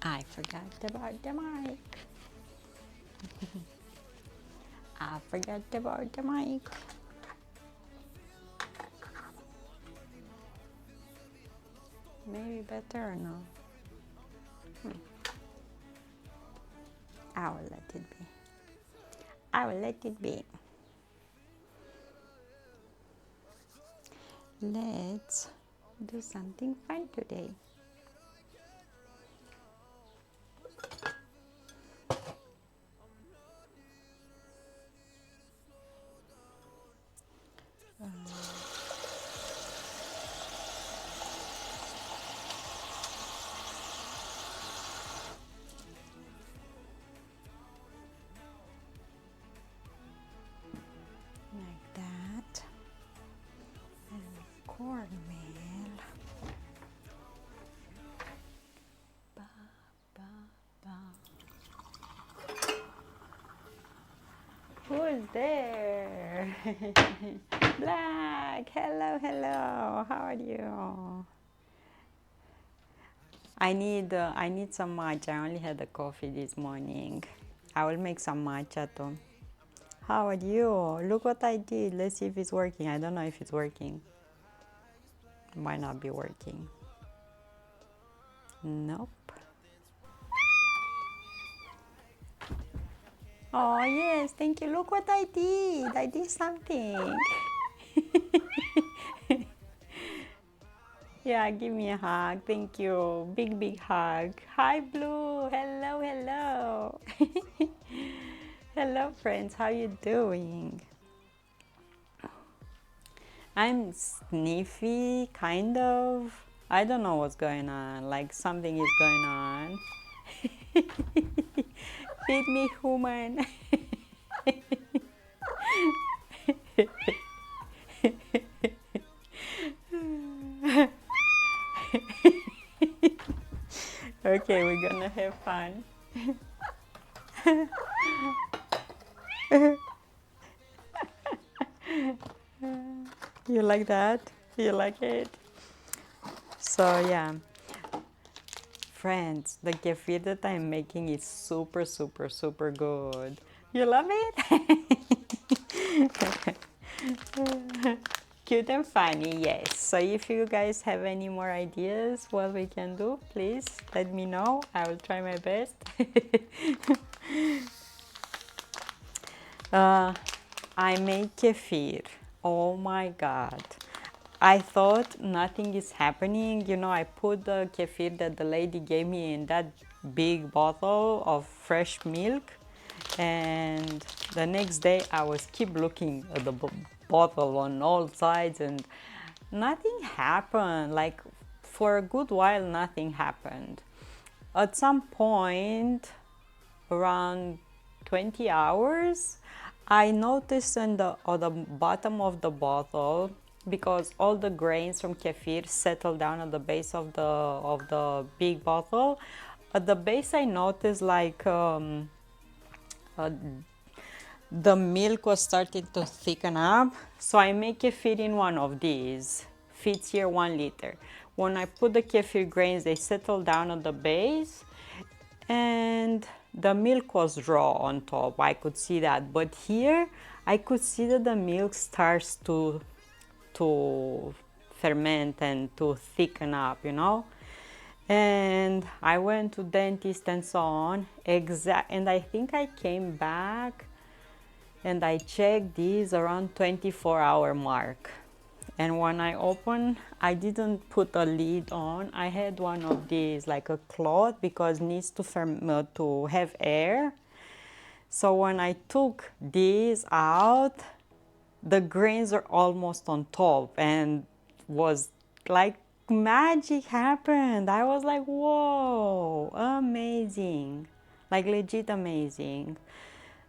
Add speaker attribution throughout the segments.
Speaker 1: I forgot about the mic. I forgot about the mic. Maybe better or no? I will let it be. I will let it be. Let's do something fun today. Like that. And cornmeal. Ba, ba, ba. Who's there? Black, hello, hello. How are you? I need some matcha. I only had a coffee this morning. I will make some matcha too. How are you? Look what I did. Let's see if it's working. I don't know if it's working. Might not be working. Nope. Oh yes, thank you. Look what I did. I did something. Yeah, give me a hug. Thank you. Big, big hug. Hi, Blue. Hello, hello. Hello, friends. How you doing? I'm sniffy, kind of. I don't know what's going on. Like something is going on. Feed me, human. Okay, we're gonna have fun. You like that? You like it? So yeah, friends, the kefir that I'm making is super, super, super good. You love it? Cute and funny, yes. So if you guys have any more ideas what we can do, please let me know. I will try my best. I make kefir. Oh my god. I thought nothing is happening. You know, I put the kefir that the lady gave me in that big bottle of fresh milk, and the next day I was keep looking at the bottle on all sides and nothing happened. Like for a good while nothing happened. At some point around 20 hours I noticed on the bottom of the bottle, because all the grains from kefir settle down at the base of the big bottle. At the base I noticed like uh, the milk was starting to thicken up. So I make kefir in one of these. Fits here 1 liter. When I put the kefir grains, they settle down at the base, and the milk was raw on top. I could see that, but here I could see that the milk starts to ferment and to thicken up, you know. And I went to dentist and so on. And I think I came back and I checked these around 24-hour mark. And when I opened, I didn't put a lid on. I had one of these, like a cloth, because it needs to have air. So when I took these out, the grains are almost on top, and was like magic happened. I was like, whoa, amazing, like legit amazing.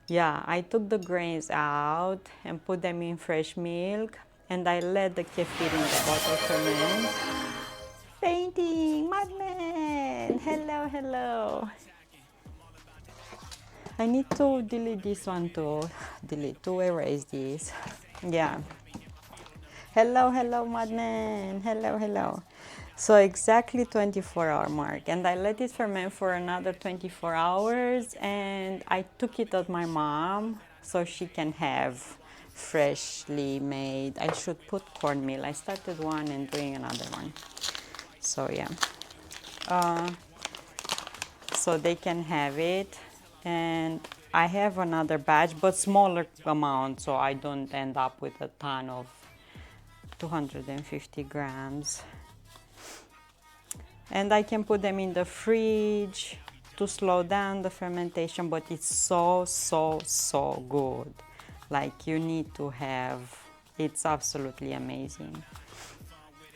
Speaker 1: Yeah, I took the grains out and put them in fresh milk, and I let the kefir in the bottle ferment. Fainting, madman! Hello, hello. I need to delete this one too. To erase this. Yeah. Hello, hello, madman. Hello, hello. So exactly 24-hour mark, and I let it ferment for another 24 hours, and I took it to my mom so she can have freshly made. I should put cornmeal. I started one and doing another one. So yeah, so they can have it, and I have another batch but smaller amount, so I don't end up with a ton of 250 grams. And I can put them in the fridge to slow down the fermentation, but it's so good. Like, you need to have, it's absolutely amazing.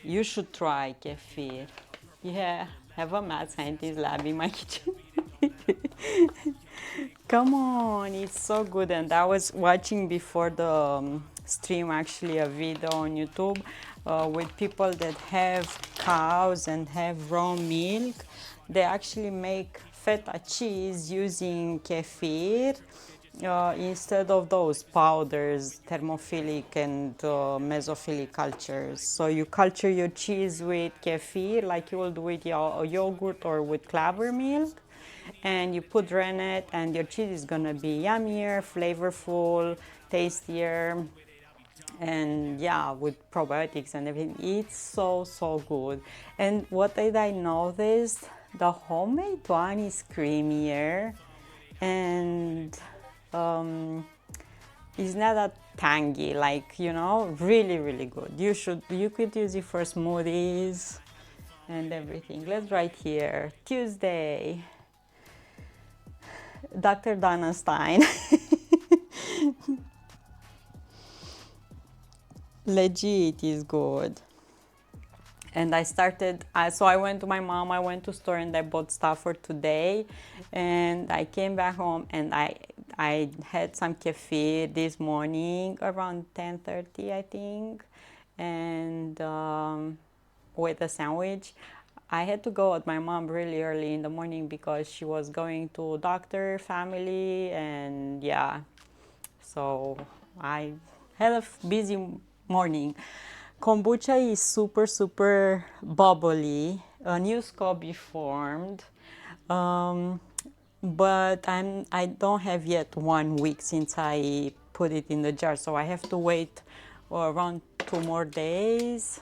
Speaker 1: You should try kefir. Yeah, have a mad scientist lab in my kitchen. Come on, it's so good. And I was watching before the stream actually a video on YouTube with people that have cows and have raw milk. They actually make feta cheese using kefir instead of those powders, thermophilic and mesophilic cultures. So you culture your cheese with kefir like you would with your yogurt or with clabber milk, and you put rennet, and your cheese is gonna be yummier, flavorful, tastier, and yeah, with probiotics and everything. It's so good. And what did I notice? The homemade one is creamier, and it's not that tangy, like, really good. You could use it for smoothies and everything. Let's write here Tuesday, Dr. Donna Stein. Legit is good. And I started, so I went to my mom, I went to store and I bought stuff for today, and I came back home and I had some kefir this morning around 10:30, I think, and with a sandwich. I had to go with my mom really early in the morning because she was going to doctor family, and yeah, so I had a busy morning. Kombucha is super bubbly. A new SCOBY formed, um, but I don't have yet 1 week since I put it in the jar, so I have to wait around 2 more days.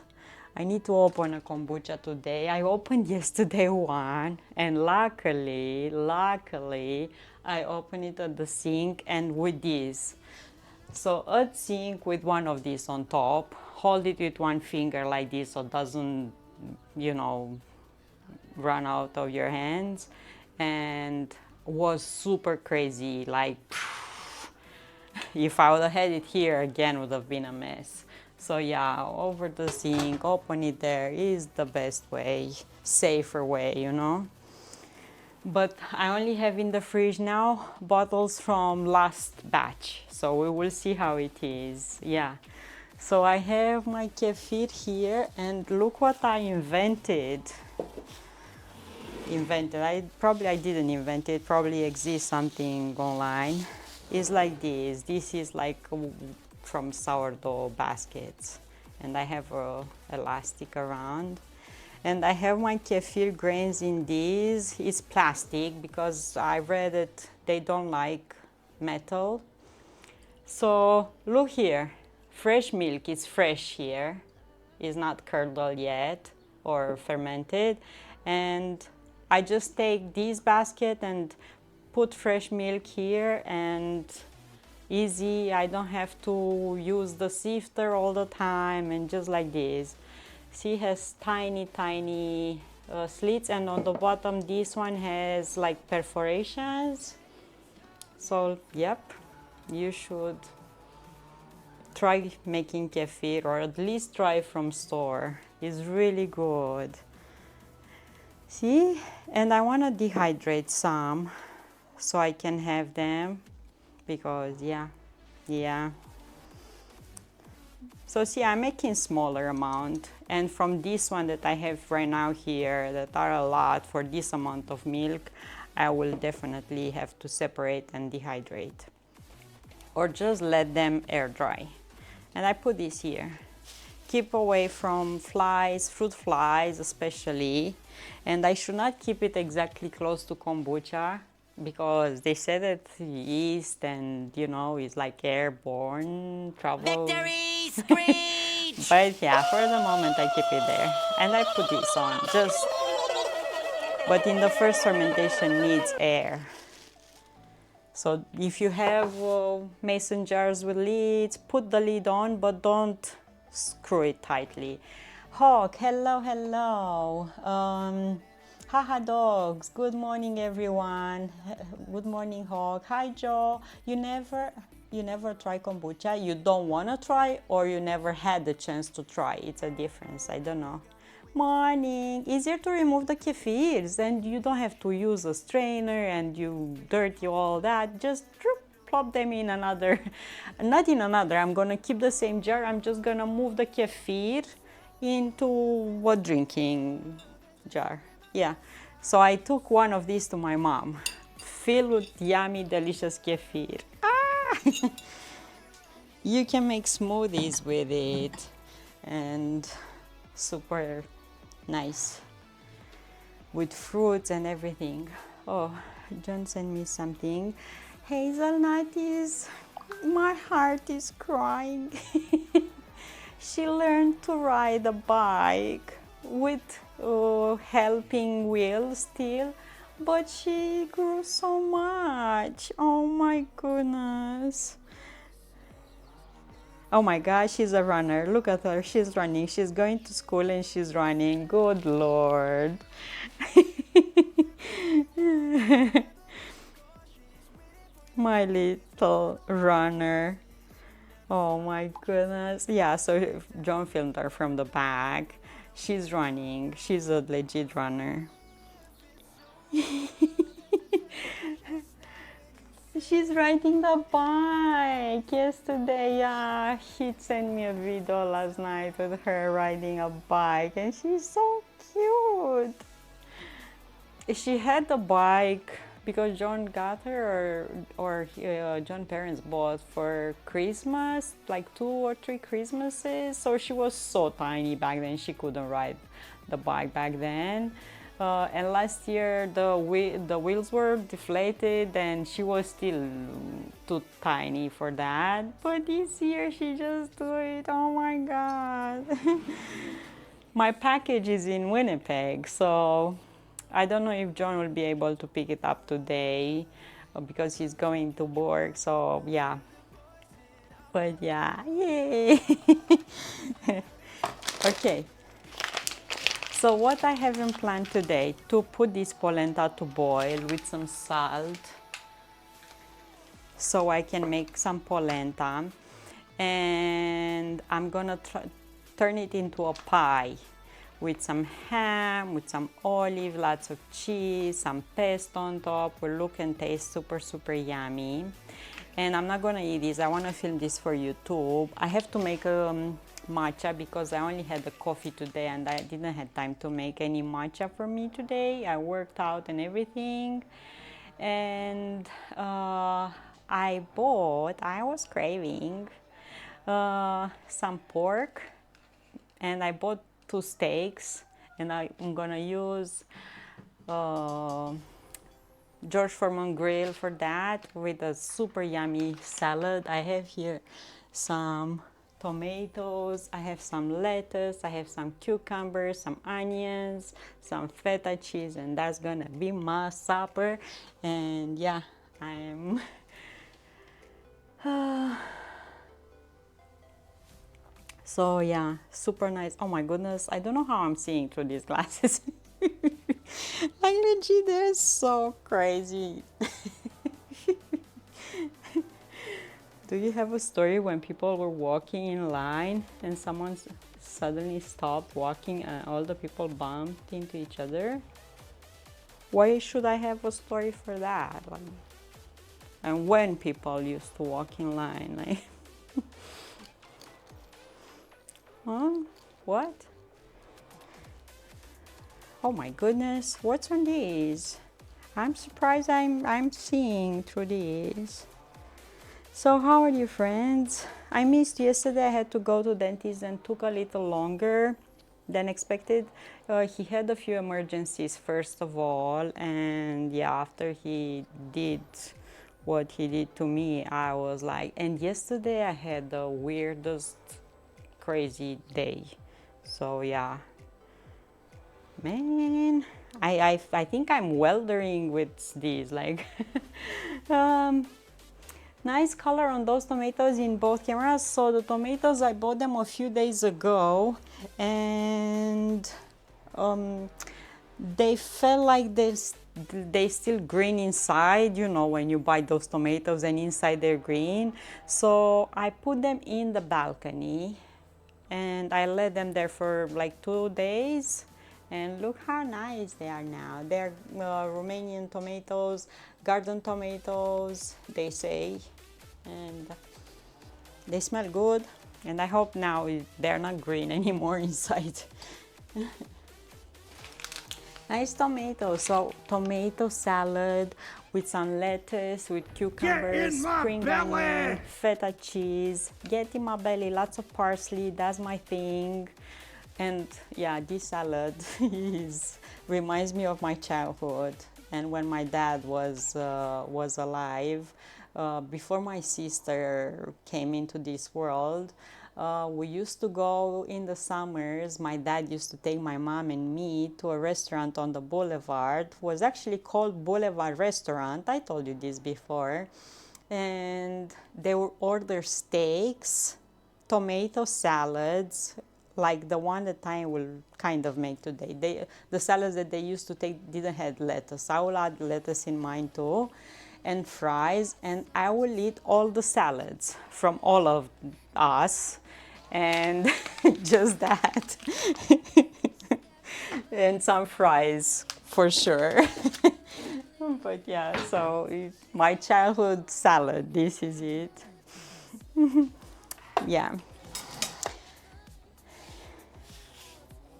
Speaker 1: I need to open a kombucha today. I opened yesterday one, and luckily, I opened it at the sink and with this. So a sink with one of these on top, hold it with one finger like this so it doesn't, run out of your hands, and was super crazy. Like, if I would have had it here again, would have been a mess. So yeah, over the sink, open it there is the best way, safer way. But I only have in the fridge now bottles from last batch, so we will see how it is. Yeah, so I have my kefir here, and look what I invented. I didn't invent it, probably exists something online. It's like this is like from sourdough baskets, and I have a elastic around, and I have my kefir grains in these. It's plastic because I read that they don't like metal. So look here, fresh milk is fresh here, is not curdled yet or fermented, and I just take this basket and put fresh milk here, and easy. I don't have to use the sifter all the time, and just like this. See, it has tiny slits, and on the bottom this one has like perforations. So yep, you should try making kefir, or at least try from store. It's really good. See, and I want to dehydrate some so I can have them, because yeah. So see, I'm making smaller amount, and from this one that I have right now here, that are a lot for this amount of milk, I will definitely have to separate and dehydrate, or just let them air dry. And I put this here. keep away from flies, fruit flies especially. And I should not keep it exactly close to kombucha because they say that yeast and it's like airborne travel.
Speaker 2: Victory screech!
Speaker 1: But yeah, for the moment I keep it there. And I put this on but in the first fermentation needs air. So if you have mason jars with lids, put the lid on, but don't screw it tightly. Hawk, hello, hello. Haha dogs, good morning everyone. Good morning Hawk. Hi Joe. You never try kombucha? You don't want to try, or you never had the chance to try? It's a difference, I don't know. Morning. Easier to remove the kefirs, and you don't have to use a strainer and you dirty all that. Just plop them in another, not in another, I'm gonna keep the same jar. I'm just gonna move the kefir into a drinking jar. Yeah, so I took one of these to my mom, filled with yummy delicious kefir. You can make smoothies with it, and super nice with fruits and everything. Oh, John sent me something. Hazelnut is, my heart is crying. She learned to ride a bike with helping wheels still, but she grew so much. Oh my goodness. Oh my gosh, she's a runner. Look at her, she's running. She's going to school and she's running. Good Lord. My little runner. Oh my goodness. Yeah, so John filmed her from the back. She's running. She's a legit runner. She's riding the bike. Yesterday, yeah, he sent me a video last night with her riding a bike, and she's so cute. She had the bike because John got her, or John's parents bought for Christmas, like 2 or 3 Christmases. So she was so tiny back then, she couldn't ride the bike back then. And last year the wheels were deflated and she was still too tiny for that. But this year she just do it. Oh my God. My package is in Winnipeg, so I don't know if John will be able to pick it up today because he's going to work. So yeah. But yeah, yay. Okay. So what I have in plan today, to put this polenta to boil with some salt so I can make some polenta, and I'm gonna turn it into a pie with some ham, with some olive, lots of cheese, some pesto on top. Will look and taste super, super yummy. And I'm not gonna eat this, I wanna film this for YouTube. I have to make a matcha because I only had the coffee today and I didn't have time to make any matcha for me today. I worked out and everything. And I was craving some pork, and I bought 2 steaks, and I'm gonna use George Foreman grill for that with a super yummy salad. I have here some tomatoes, I have some lettuce, I have some cucumbers, some onions, some feta cheese, and that's gonna be my supper. And yeah, I'm so yeah, super nice. Oh my goodness, I don't know how I'm seeing through these glasses. Like legit, they're so crazy. Do you have a story when people were walking in line and someone suddenly stopped walking and all the people bumped into each other? Why should I have a story for that? Like, and when people used to walk in line, like, huh? What? Oh my goodness, what's on these? I'm surprised I'm seeing through these. So how are you, friends? I missed yesterday. I had to go to dentist and took a little longer than expected. He had a few emergencies first of all, and yeah, after he did what he did to me, I was like, and yesterday I had the weirdest crazy day. So yeah, man, I think I'm weldering with these like um, nice color on those tomatoes in both cameras. So the tomatoes, I bought them a few days ago, and um, they felt like they still green inside, you know, when you buy those tomatoes and inside they're green. So I put them in the balcony and I let them there for like 2 days, and look how nice they are now. They're Romanian tomatoes, garden tomatoes, they say, and they smell good, and I hope now they're not green anymore inside. Nice tomatoes. So tomato salad with some lettuce, with cucumbers, spring onion, feta cheese. Get in my belly, lots of parsley. That's my thing. And yeah, this salad reminds me of my childhood and when my dad was alive. Before my sister came into this world, we used to go in the summers. My dad used to take my mom and me to a restaurant on the boulevard. It was actually called Boulevard Restaurant. I told you this before. And they would order steaks, tomato salads, like the one that I will kind of make today. The salads that they used to take didn't have lettuce. I will add lettuce in mine too, and fries, and I will eat all the salads from all of us, and just that, and some fries for sure. But yeah, so my childhood salad, this is it. Yeah.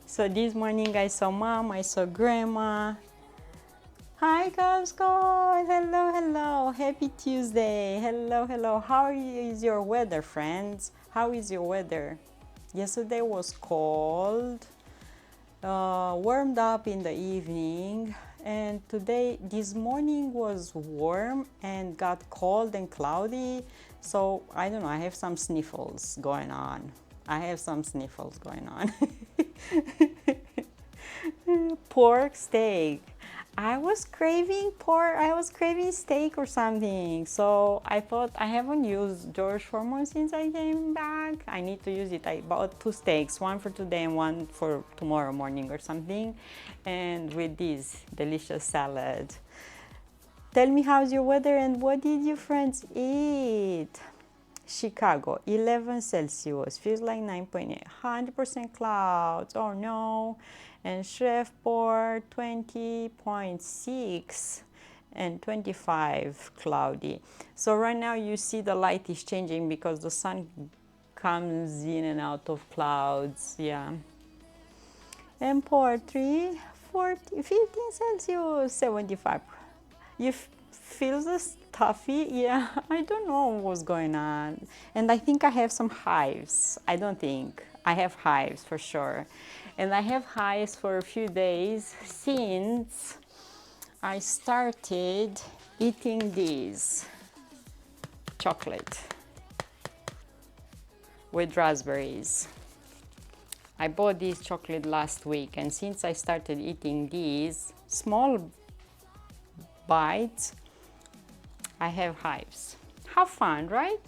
Speaker 1: So this morning I saw mom, I saw grandma. Hi Costco, hello, hello, happy Tuesday, hello, hello. How is your weather, friends? How is your weather? Yesterday was cold, warmed up in the evening, and this morning was warm and got cold and cloudy. So I don't know, I have some sniffles going on. Pork steak. I was craving pork. I was craving steak or something. So I thought I haven't used George Foreman since I came back. I need to use it. I bought 2 steaks, one for today and one for tomorrow morning or something. And with this delicious salad. Tell me how's your weather and what did your friends eat? Chicago, 11 Celsius, feels like 9.8, 100% clouds, oh no. And Shreveport, 20.6 and 25 cloudy. So right now you see the light is changing because the sun comes in and out of clouds, yeah. And Portry, 15 Celsius, 75. You feel the stuffy? Yeah, I don't know what's going on. And I think I have some hives. I don't think. I have hives for sure. And I have hives for a few days since I started eating these chocolate with raspberries. I bought this chocolate last week, and since I started eating these small bites, I have hives. How fun, right?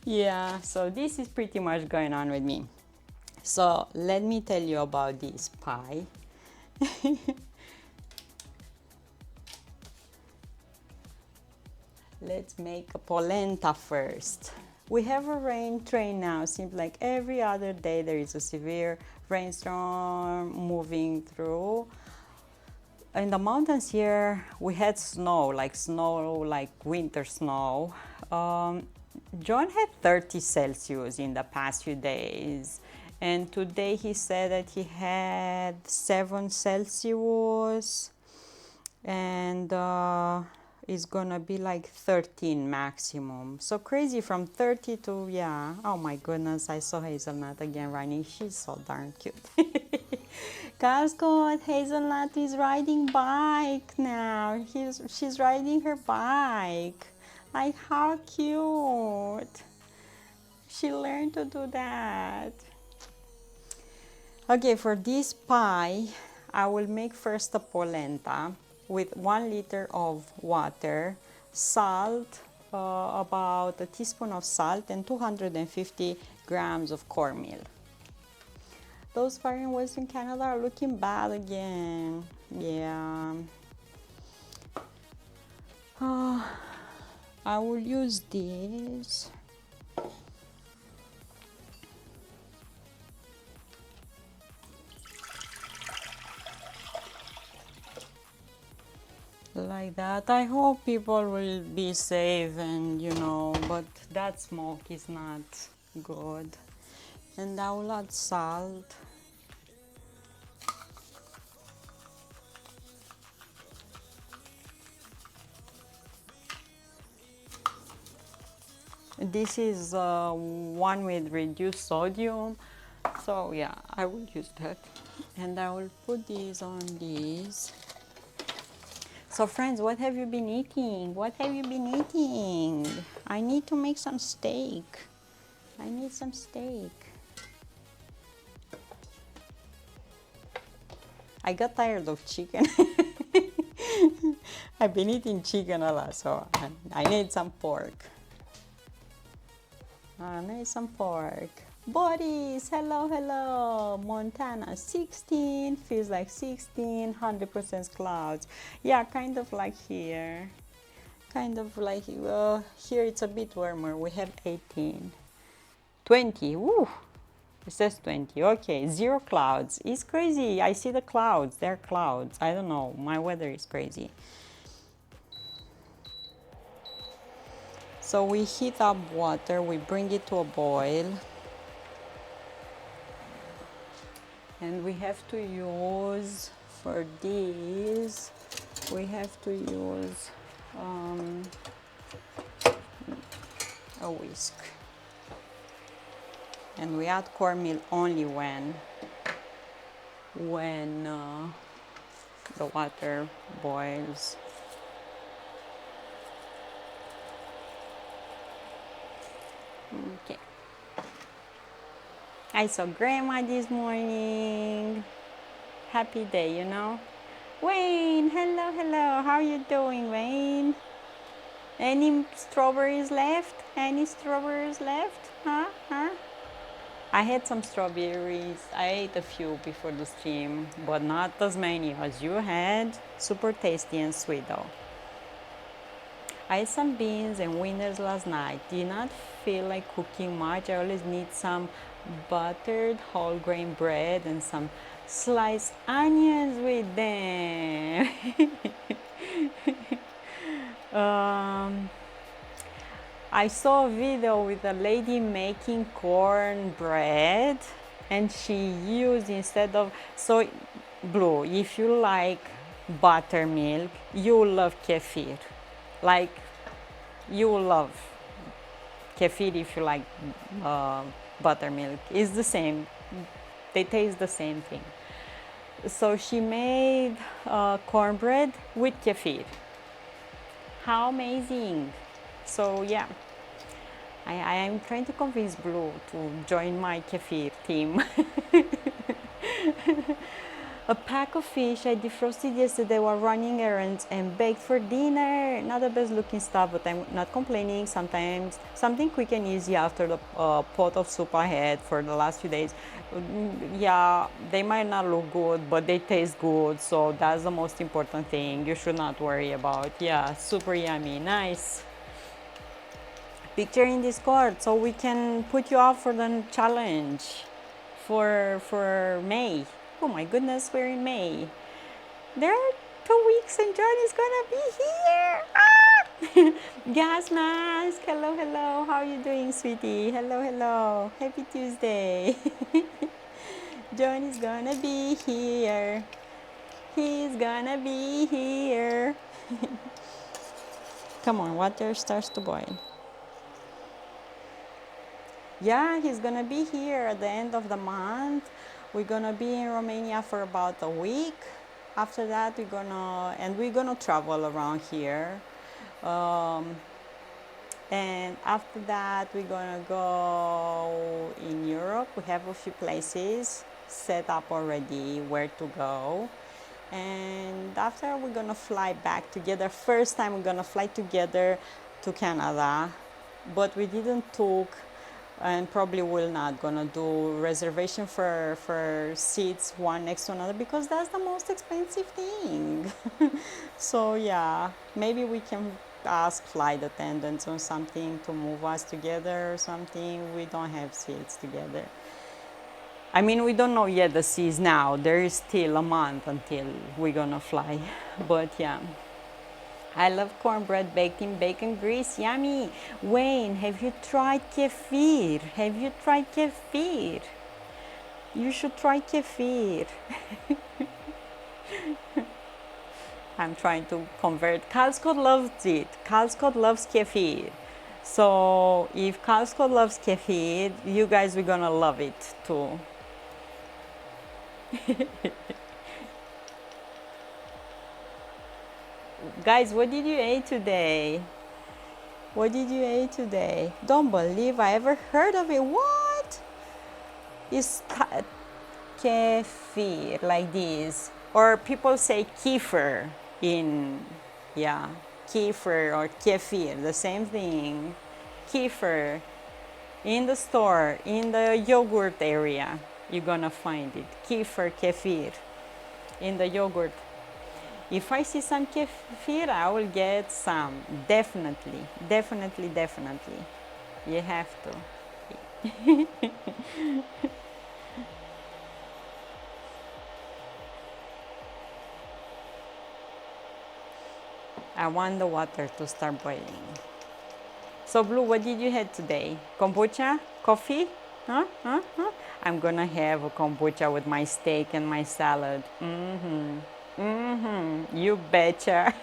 Speaker 1: Yeah, so this is pretty much going on with me. So let me tell you about this pie. Let's make a polenta first. We have a rain train now. Seems like every other day there is a severe rainstorm moving through. In the mountains here, we had snow, like winter snow. John had 30 Celsius in the past few days. And today he said that he had 7 Celsius. And is gonna be like 13 maximum. So crazy from 30 to, yeah. Oh my goodness, I saw Hazelnut again running. She's so darn cute. Guys, God, Hazelnut is riding bike now. She's riding her bike. Like, how cute. She learned to do that. Okay, for this pie, I will make first a polenta with 1 liter of water, salt, about a teaspoon of salt, and 250 grams of cornmeal. Those fire in Western Canada are looking bad again. Yeah. I will use this. Like that. I hope people will be safe and but that smoke is not good. And I will add salt. This is one with reduced sodium, so yeah, I will use that. And I will put these on these. So friends, what have you been eating? What have you been eating? I need to make some steak. I need some steak. I got tired of chicken. I've been eating chicken a lot, so I need some pork. I need some pork. Boris, hello, hello. Montana 16, feels like 16, 100% clouds. Yeah, kind of like here. Kind of like, here it's a bit warmer. We have 18. 20, woo. It says 20, okay, 0 clouds. It's crazy. I see the clouds. They're clouds. I don't know. My weather is crazy. So we heat up water. We bring it to a boil. And we have to use, for this, we have to use a whisk. And we add cornmeal only when the water boils. Okay. I saw Grandma this morning. Happy day, Wayne, hello, hello. How are you doing, Wayne? Any strawberries left? Any strawberries left? Huh? I had some strawberries. I ate a few before the stream, but not as many as you had. Super tasty and sweet though. I ate some beans and wieners last night. Did not feel like cooking much. I always need some buttered whole grain bread and some sliced onions with them. I saw a video with a lady making cornbread, and she used, instead of, so Blue, if you like buttermilk, you will love kefir. Like, you will love kefir if you like buttermilk. It's the same. They taste the same thing. So she made cornbread with kefir. How amazing! So yeah, I am trying to convince Blue to join my kefir team. A pack of fish I defrosted yesterday while running errands and baked for dinner. Not the best looking stuff, but I'm not complaining. Sometimes something quick and easy after the pot of soup I had for the last few days. Yeah, they might not look good, but they taste good. So that's the most important thing. You should not worry about. Yeah, super yummy. Nice. Picture in Discord so we can put you up for the challenge for May. Oh my goodness, we're in May. There are 2 weeks and John is gonna be here. Ah! Gas mask. Hello, hello. How are you doing, sweetie? Hello, hello. Happy Tuesday. John is gonna be here. He's gonna be here. Come on, water starts to boil. Yeah, he's gonna be here at the end of the month. We're gonna be in Romania for about a week. After that, we're gonna travel around here. And after that, we're gonna go in Europe. We have a few places set up already where to go. And after, we're gonna fly back together. First time we're gonna fly together to Canada, but we didn't took and probably will not gonna do reservation for seats one next to another because that's the most expensive thing. So yeah, maybe we can ask flight attendants or something to move us together or something. We don't have seats together. I mean, we don't know yet the seas now. There is still a month until we're gonna fly. But yeah. I love cornbread baked in bacon grease. Yummy. Wayne, have you tried kefir? Have you tried kefir? You should try kefir. I'm trying to convert. Carl loves it. Carl loves kefir. So if Carl loves kefir, you guys are gonna love it too. Guys, what did you eat today? What did you eat today? Don't believe I ever heard of it. What? It's kefir, like this. Or people say kefir in, yeah, kefir or kefir, the same thing. Kefir. In the store, in the yogurt area, you're gonna find it. Kefir in the yogurt. If I see some kefir, I will get some. Definitely, definitely, definitely. You have to. I want the water to start boiling. So, Blue, what did you have today? Kombucha? Coffee? Huh? Huh? Huh? I'm gonna have a kombucha with my steak and my salad. Mm-hmm. Mm-hmm. You betcha.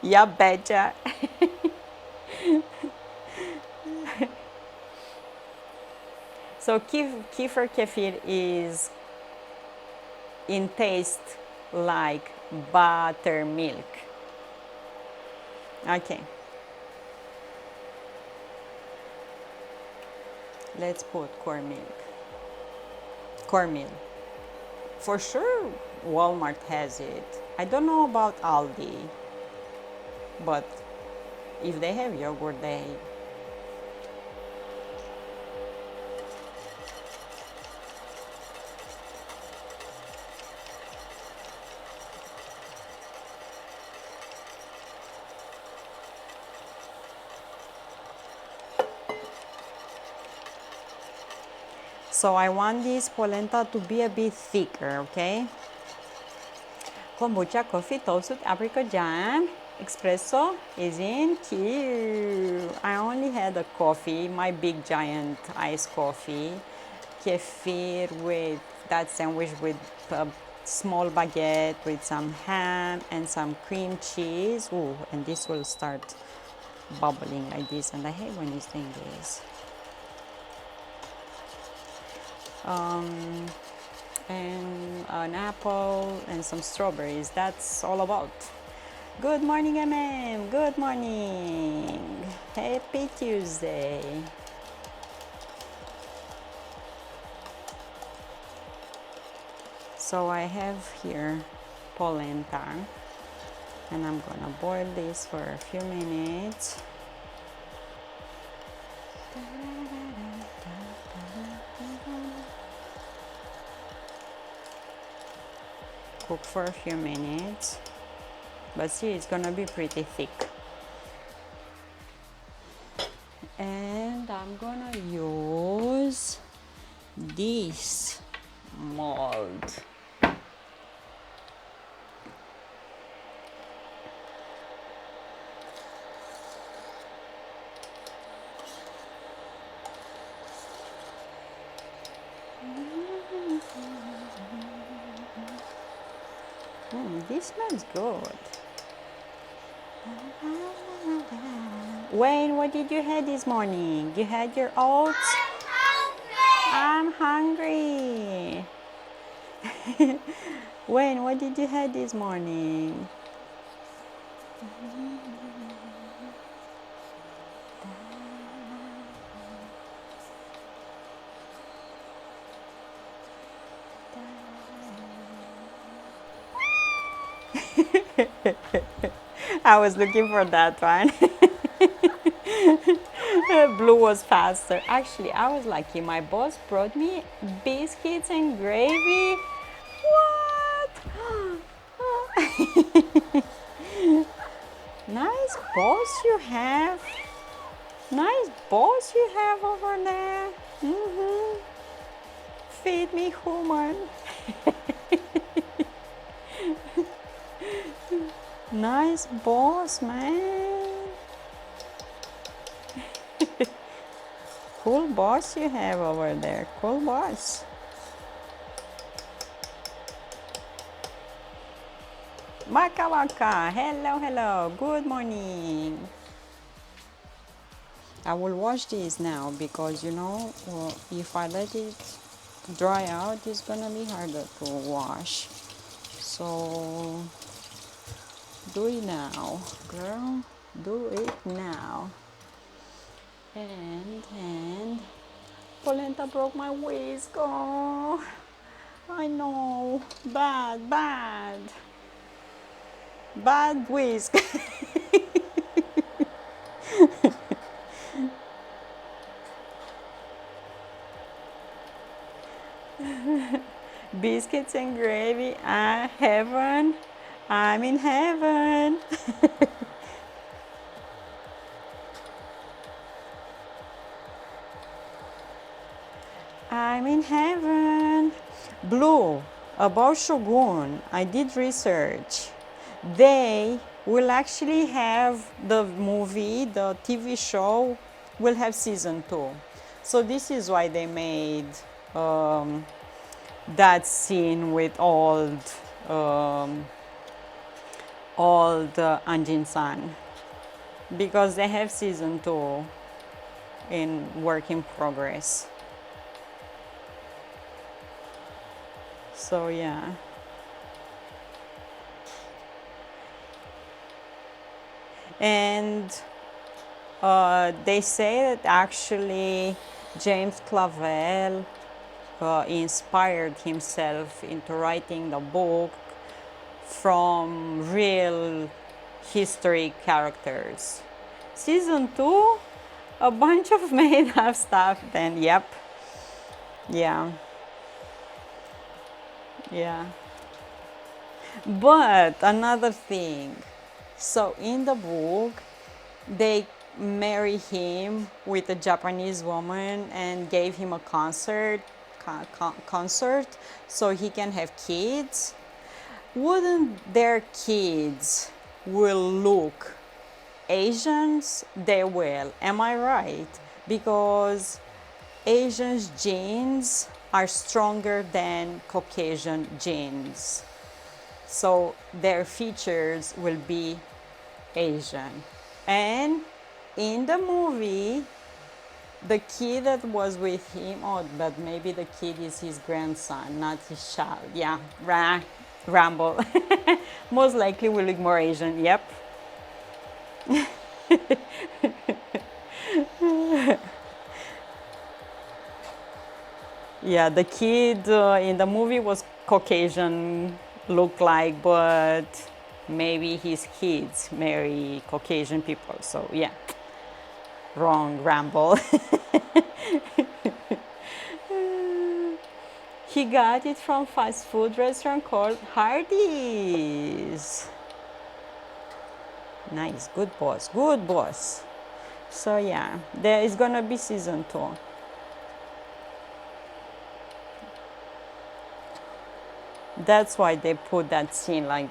Speaker 1: Yeah, betcha. So kefir kefir is in taste like buttermilk. Okay. Let's put cornmeal. Cornmeal. For sure Walmart has it. I don't know about Aldi, but if they have yogurt, they. So I want this polenta to be a bit thicker, okay? Kombucha, coffee, toasted apricot jam, espresso is in queue. I only had a coffee, my big giant iced coffee, kefir with that sandwich with a small baguette with some ham and some cream cheese. Ooh, and this will start bubbling like this, and I hate when it's doing this. And an apple and some strawberries. That's all about. Good morning, MM. Good morning. Happy Tuesday. So I have here polenta, and I'm gonna boil this for a few minutes. Cook for a few minutes, but see, it's gonna be pretty thick. And I'm gonna use this mold. This smells good. Wayne, what did you have this morning? You had your oats? I'm hungry. Wayne, what did you have this morning? I was looking for that one. Blue was faster. Actually, I was lucky. My boss brought me biscuits and gravy. What? Nice boss you have. Nice boss you have over there. Feed me, human. Nice boss, man. Cool boss you have over there. Cool boss. Waka waka. Hello, hello. Good morning. I will wash this now because if I let it dry out, it's gonna be harder to wash. So do it now, girl. Do it now. And polenta broke my whisk. Oh, I know. Bad whisk. Biscuits and gravy. Heaven. I'm in heaven. I'm in heaven. Blue, about Shogun, I did research. They will actually have the movie, the TV show, will have season 2. So this is why they made that scene with old Anjin-san, because they have season 2 in work in progress. So yeah. And they say that actually James Clavell inspired himself into writing the book from real history characters. Season 2, a bunch of made up stuff, then yep. Yeah. But another thing, so in the book, they marry him with a Japanese woman and gave him a concert so he can have kids. Wouldn't their kids will look Asians? They will. Am I right? Because Asians' genes are stronger than Caucasian genes. So their features will be Asian. And in the movie, the kid that was with him, but maybe the kid is his grandson, not his child. Yeah, ramble. Most likely will look more Asian, yep. Yeah, the kid in the movie was Caucasian look like, but maybe his kids marry Caucasian people. So yeah, wrong ramble. He got it from fast food restaurant called Hardee's. Nice, good boss, good boss. So yeah, there is gonna be season 2. That's why they put that scene, like,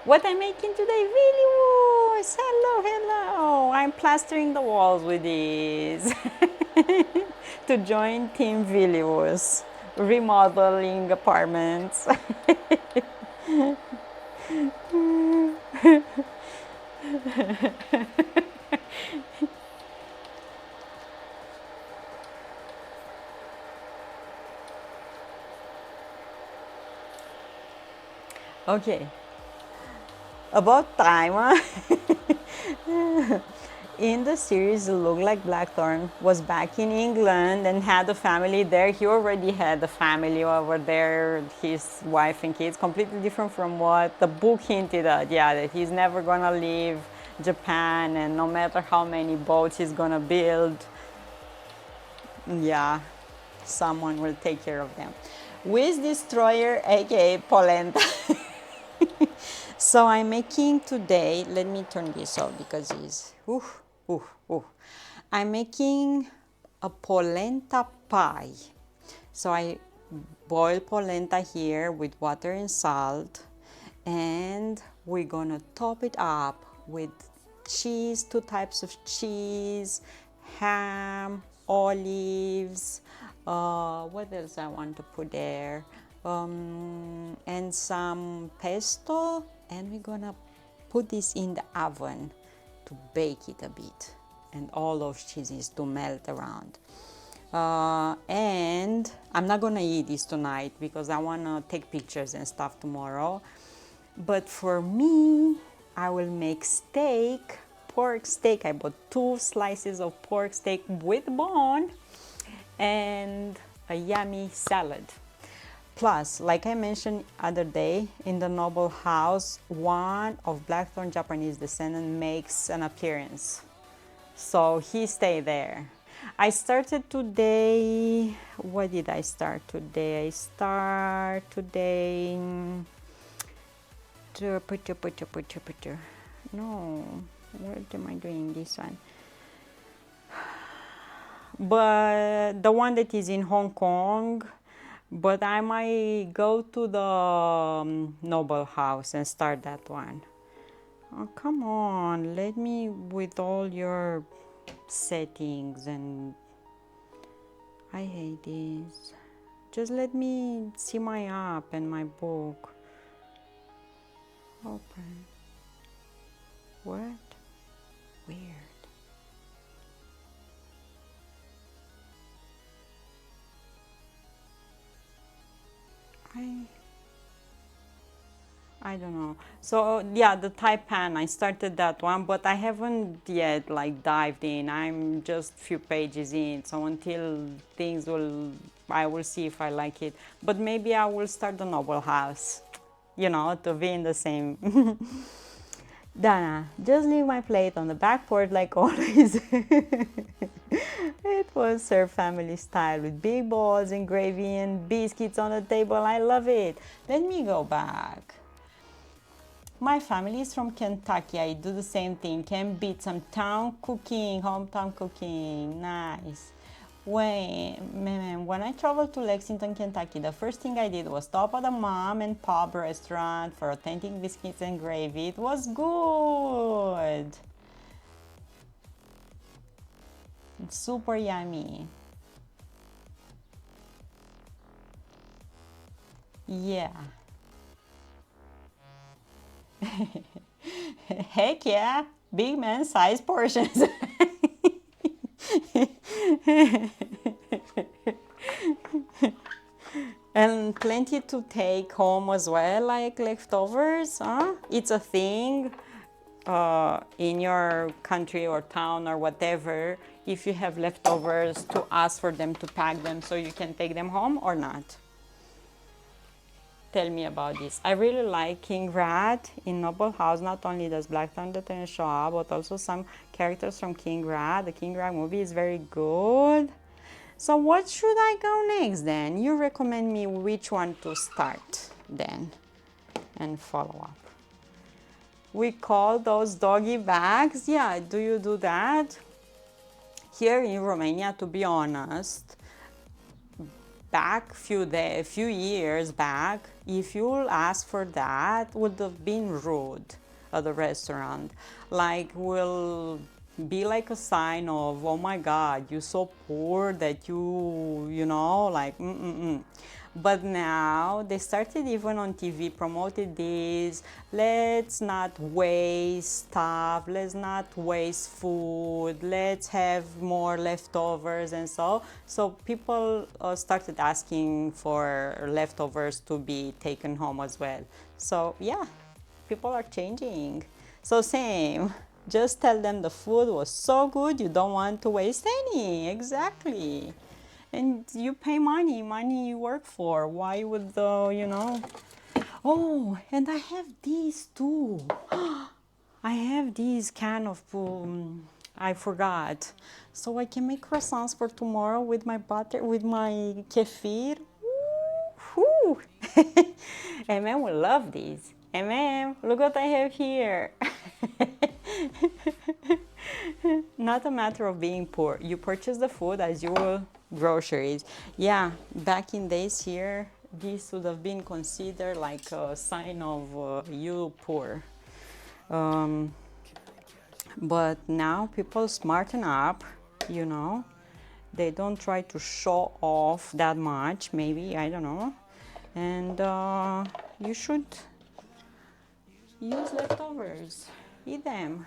Speaker 1: what I'm making today, really? Hello. I'm plastering the walls with these to join Team Vilius, remodeling apartments. Okay, about time, huh? In the series, it looked like Blackthorn was back in England and had a family there. He already had a family over there, his wife and kids, completely different from what the book hinted at. Yeah, that he's never gonna leave Japan, and no matter how many boats he's gonna build, yeah, someone will take care of them. With Destroyer, aka Polenta. So I'm making today, let me turn this off because it's, I'm making a polenta pie. So I boil polenta here with water and salt, and we're gonna top it up with cheese, two types of cheese, ham, olives, what else I want to put there? And some pesto, and we're gonna put this in the oven to bake it a bit, and all those cheeses to melt around. And I'm not gonna eat this tonight because I wanna take pictures and stuff tomorrow. But for me, I will make steak, pork steak. I bought 2 slices of pork steak with bone and a yummy salad. Plus, like I mentioned other day, in the Noble House, one of Blackthorn Japanese descendant makes an appearance. So he stayed there. I started today. What did I start today? I start today. No, what am I doing this one? But the one that is in Hong Kong. But I might go to the Noble House and start that one. Oh, come on, let me with all your settings, and I hate this. Just let me see my app and my book. Open. What? Weird. I don't know. So yeah, the Thai pan, I started that one, but I haven't yet like dived in. I'm just few pages in, so until things will, I will see if I like it. But maybe I will start the Noble House, to be in the same. Dana, just leave my plate on the back porch like always. It was served family style with big balls and gravy and biscuits on the table. I love it. Let me go back. My family is from Kentucky. I do the same thing. Can beat some town cooking, hometown cooking. Nice. When I traveled to Lexington, Kentucky, the first thing I did was stop at a mom and pop restaurant for authentic biscuits and gravy. It was good. It's super yummy. Yeah. Heck yeah. Big man size portions. And plenty to take home as well, like leftovers. Huh? It's a thing in your country or town or whatever. If you have leftovers, to ask for them to pack them so you can take them home or not. Tell me about this. I really like King Rat in Noble House. Not only does Black Thunder show up, but also some characters from King Rat. The King Rat movie is very good. So what should I go next then? You recommend me which one to start then and follow up. We call those doggy bags. Yeah, do you do that? Here in Romania, to be honest, back few years back, if you ask for that, would have been rude at the restaurant. Like, will be like a sign of, oh my God, you're so poor that like. But now they started even on TV, promoted this. Let's not waste stuff. Let's not waste food. Let's have more leftovers and so. So people started asking for leftovers to be taken home as well. So yeah, people are changing. So same. Just tell them the food was so good, you don't want to waste any. Exactly. And you pay money you work for. Why would the. Oh, and I have these too. I have these kind of, I forgot. So I can make croissants for tomorrow with my butter, with my kefir. Woo! MM will love these. MM, look what I have here. Not a matter of being poor. You purchase the food as you will groceries. Yeah, back in days here, this would have been considered like a sign of you poor. Um, but now people smarten up, you know. They don't try to show off that much, maybe, I don't know. And you should use leftovers. Eat them.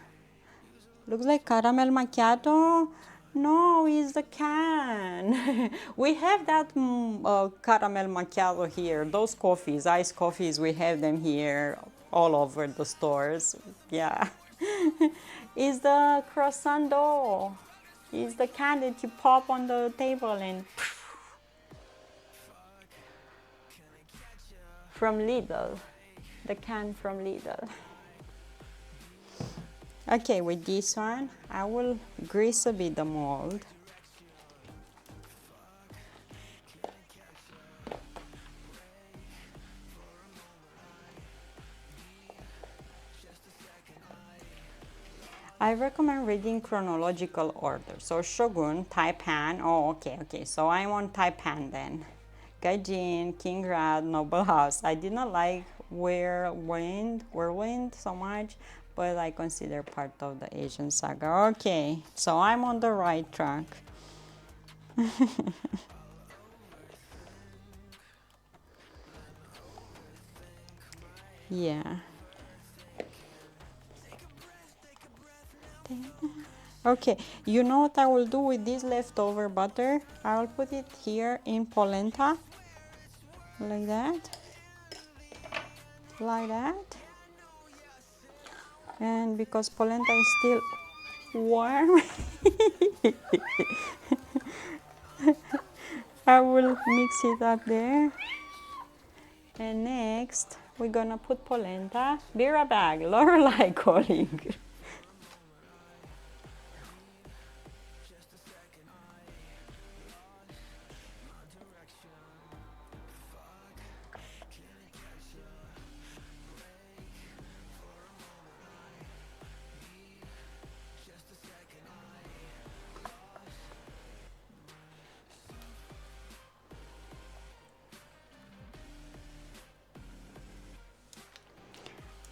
Speaker 1: Looks like caramel macchiato. No, it's the can. We have that caramel macchiato here. Those coffees, iced coffees, we have them here all over the stores. Yeah. It's the croissant dough. It's the can that you pop on the table and from Lidl. The can from Lidl. Okay, with this one, I will grease a bit the mold. I recommend reading chronological order. So Shogun, Taipan. Oh, okay. So I'm on Taipan then. Gaijin, King Rad, Noble House. I did not like Whirlwind so much, but I consider part of the Asian saga. Okay, so I'm on the right track. Yeah. Okay, you know what I will do with this leftover butter? I will put it here in polenta, like that, like that. And because polenta is still warm, I will mix it up there. And next, we're gonna put polenta. Be right back, Lorelai calling.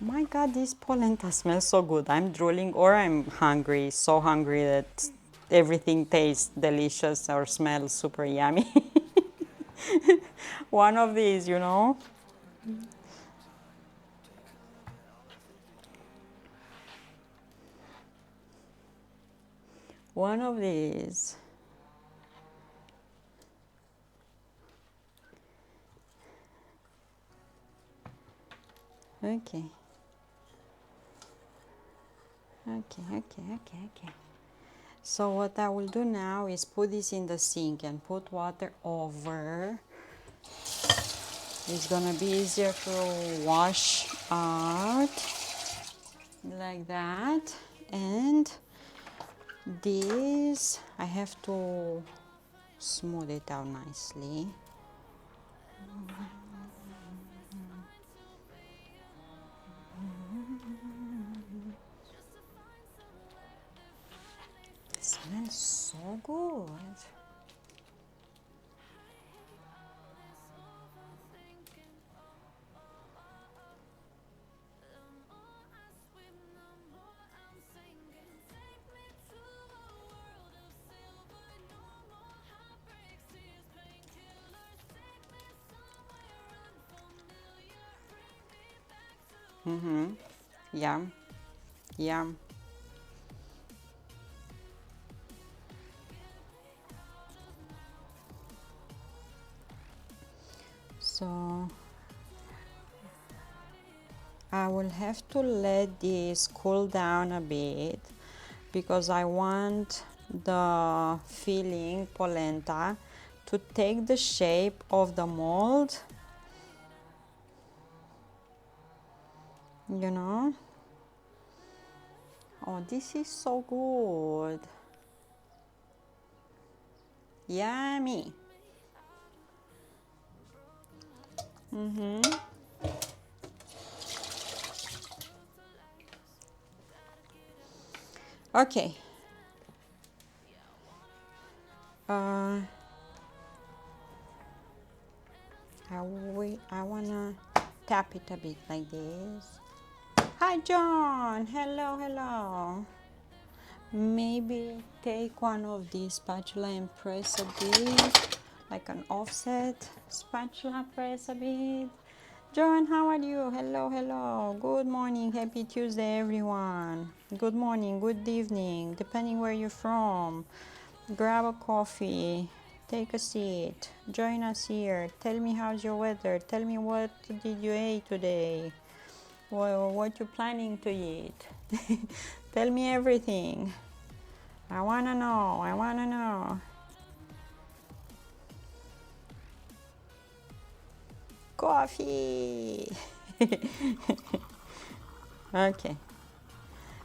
Speaker 1: My God, this polenta smells so good. I'm drooling or I'm hungry, so hungry that everything tastes delicious or smells super yummy. One of these. One of these. Okay. Okay. So what I will do now is put this in the sink and put water over. It's gonna be easier to wash out like that. And this, I have to smooth it out nicely. It smells so good. Yum, yum. So I will have to let this cool down a bit because I want the filling polenta to take the shape of the mold, you know. Oh, this is so good. Yummy. Okay. Uh, I wanna tap it a bit like this. Hi, John. Hello, hello. Maybe take one of these spatula and press a bit, like an offset spatula, press a bit. John, how are you? Hello, hello. Good morning. Happy Tuesday, everyone. Good morning, good evening, depending where you're from. Grab a coffee, take a seat, join us here. Tell me how's your weather. Tell me what did you eat today? Well, what you're planning to eat. Tell me everything. I wanna know. I wanna know. Coffee. Okay.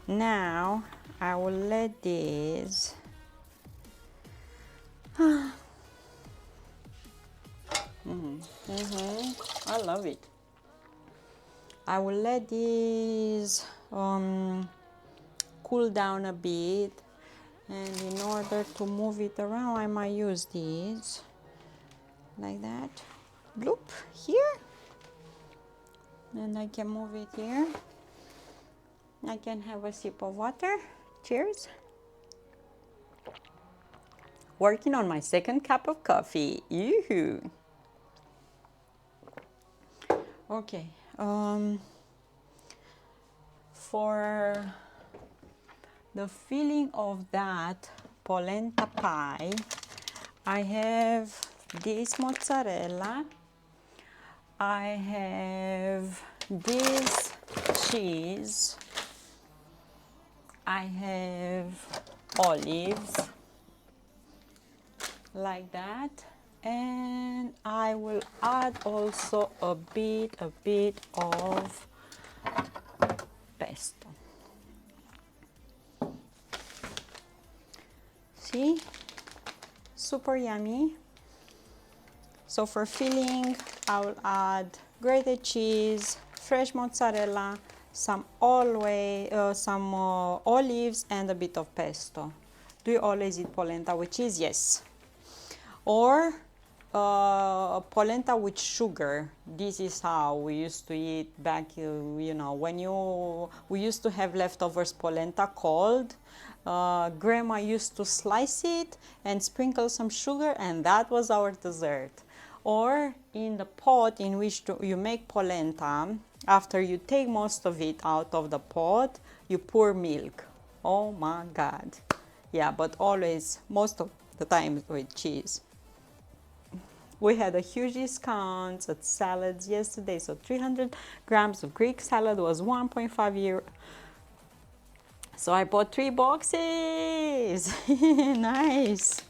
Speaker 1: Now I will let this. I love it. I will let this cool down a bit, and in order to move it around I might use these like that. Bloop here, and I can move it here. I can have a sip of water. Cheers. Working on my second cup of coffee. Yoo-hoo. Okay. For the filling of that polenta pie, I have this mozzarella, I have this cheese, I have olives, like that, and I will add also a bit of pesto. See, super yummy. So for filling, I will add grated cheese, fresh mozzarella, some olives, and a bit of pesto. Do you always eat polenta with cheese? Yes. Or polenta with sugar. This is how we used to eat back, when we used to have leftovers polenta cold. Grandma used to slice it and sprinkle some sugar, and that was our dessert. Or in the pot in which you make polenta, after you take most of it out of the pot, you pour milk. Oh my God. Yeah, but always, most of the time with cheese. We had a huge discount at salads yesterday, so 300 grams of Greek salad was 1.5 euro. So I bought 3 boxes. Nice.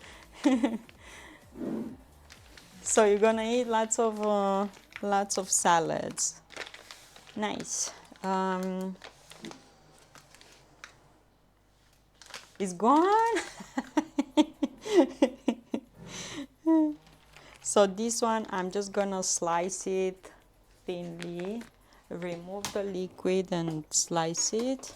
Speaker 1: So you're gonna eat lots of salads. Nice. It's gone. So this one, I'm just gonna slice it thinly, remove the liquid and slice it.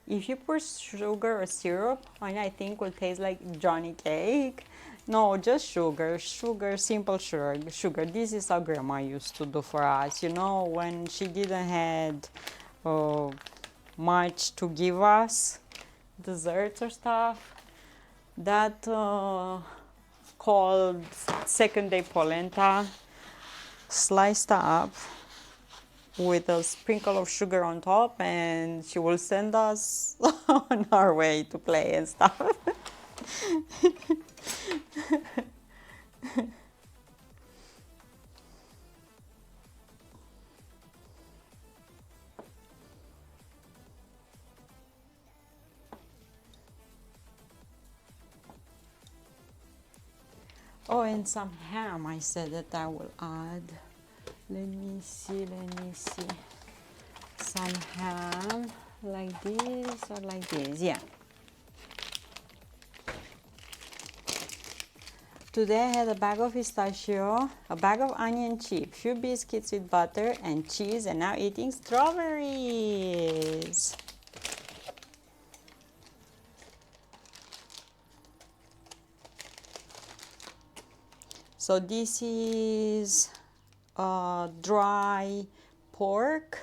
Speaker 1: If you put sugar or syrup on it, I think will taste like Johnny cake. No, just sugar, simple sugar. This is how grandma used to do for us. You know, when she didn't had uh, much to give us, desserts or stuff, that called second day polenta, sliced up with a sprinkle of sugar on top, and she will send us on our way to play and stuff. Oh, and some ham I said that I will add. Let me see. Some ham like this or like this, yeah. Today I had a bag of pistachio, a bag of onion chips, few biscuits with butter and cheese, and now eating strawberries. So this is dry pork,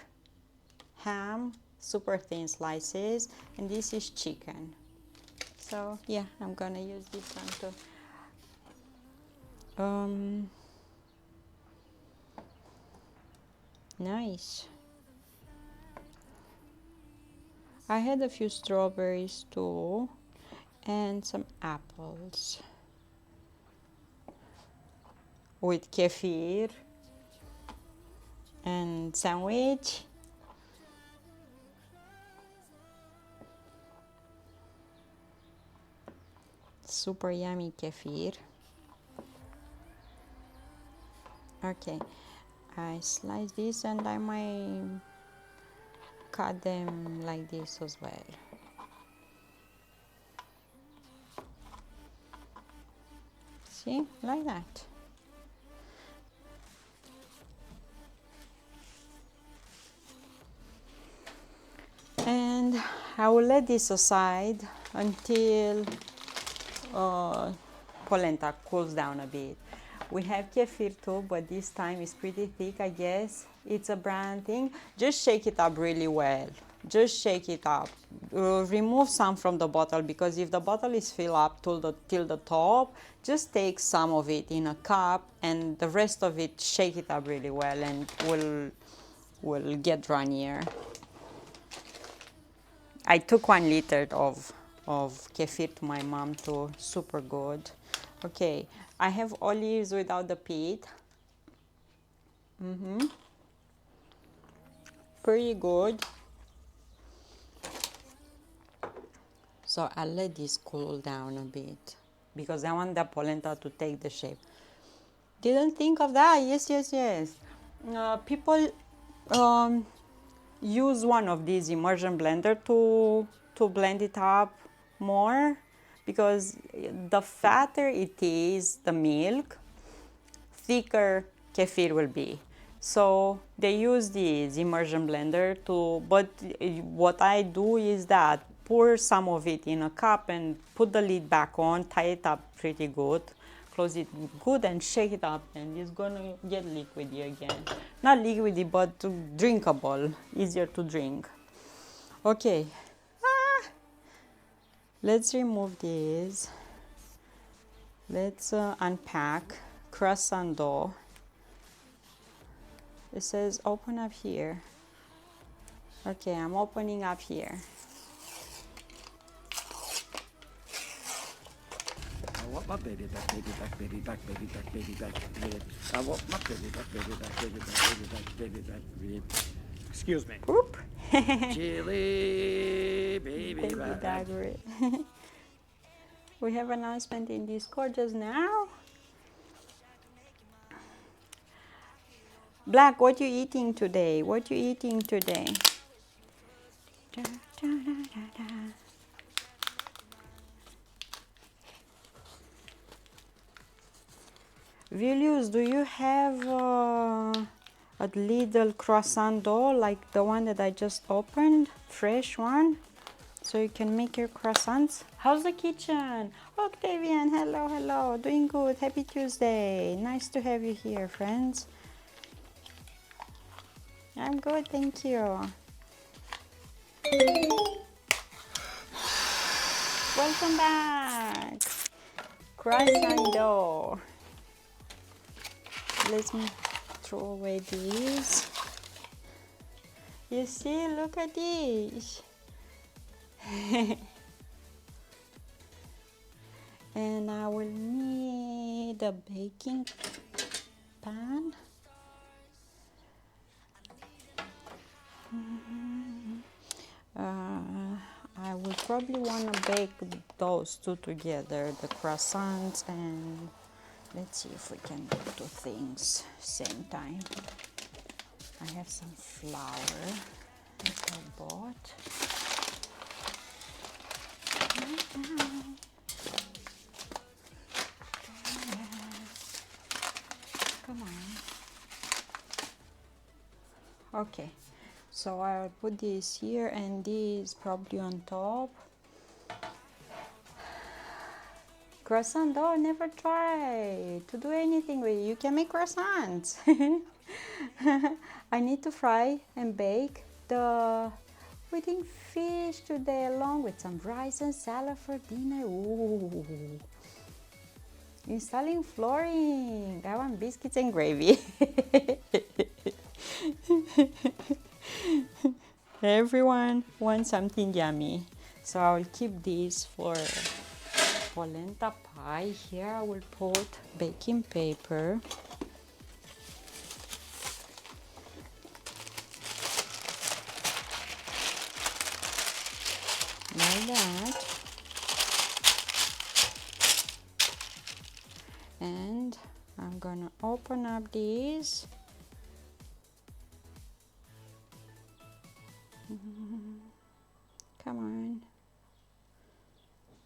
Speaker 1: ham, super thin slices, and this is chicken. So yeah, I'm gonna use this one too. Nice. I had a few strawberries too, and some apples with kefir and sandwich. Super yummy kefir. Okay, I slice this and I might cut them like this as well. See, like that. And I will let this aside until polenta cools down a bit. We have kefir too, but this time it's pretty thick, I guess. It's a brand thing. Just shake it up really well. Just shake it up. Remove some from the bottle, because if the bottle is filled up till the top, just take some of it in a cup and the rest of it shake it up really well, and will get runnier. I took 1 liter of kefir to my mom too. Super good. Okay, I have olives without the pit. Pretty good. So I'll let this cool down a bit because I want the polenta to take the shape. Didn't think of that. Yes. People use one of these immersion blender to blend it up more, because the fatter it is, the milk, thicker kefir will be. So they use this immersion blender to, but what I do is that pour some of it in a cup and put the lid back on, tie it up pretty good, close it good and shake it up, and it's gonna get liquidy again. Not liquidy, but drinkable, easier to drink. Okay, let's remove this. Let's unpack croissant dough. It says open up here. Okay, I'm opening up here.
Speaker 3: I want my baby back, baby back, baby back, baby back, baby back, baby. I want my baby back, baby back, baby back, baby back, baby back, baby. Excuse me.
Speaker 1: Oop.
Speaker 3: Chili, baby
Speaker 1: Baby
Speaker 3: back.
Speaker 1: dagger. We have an announcement in Discord just now. Black, what you eating today? What you eating today? Da, da, da, da, da. Vilius, do you have a little croissant dough like the one that I just opened? Fresh one? so you can make your croissants. How's the kitchen? Octavian, hello, hello. Doing good. Happy Tuesday. Nice to have you here, friends. I'm good, thank you. Welcome back. Croissant dough. Let me throw away these. You see, look at this. And I will need a baking pan. I will probably want to bake those two together, the croissants, and let's see if we can do two things same time. I have some flour that I bought. Come on. Okay, so I'll put this here and this probably on top. Croissant dough, never try to do anything with it. You can make croissants. I need to fry and bake the wedding fish today along with some rice and salad for dinner. Ooh. Installing flooring. I want biscuits and gravy. Everyone wants something yummy. So I will keep this for polenta pie. Here I will put baking paper. Like that. And I'm gonna open up these. Come on.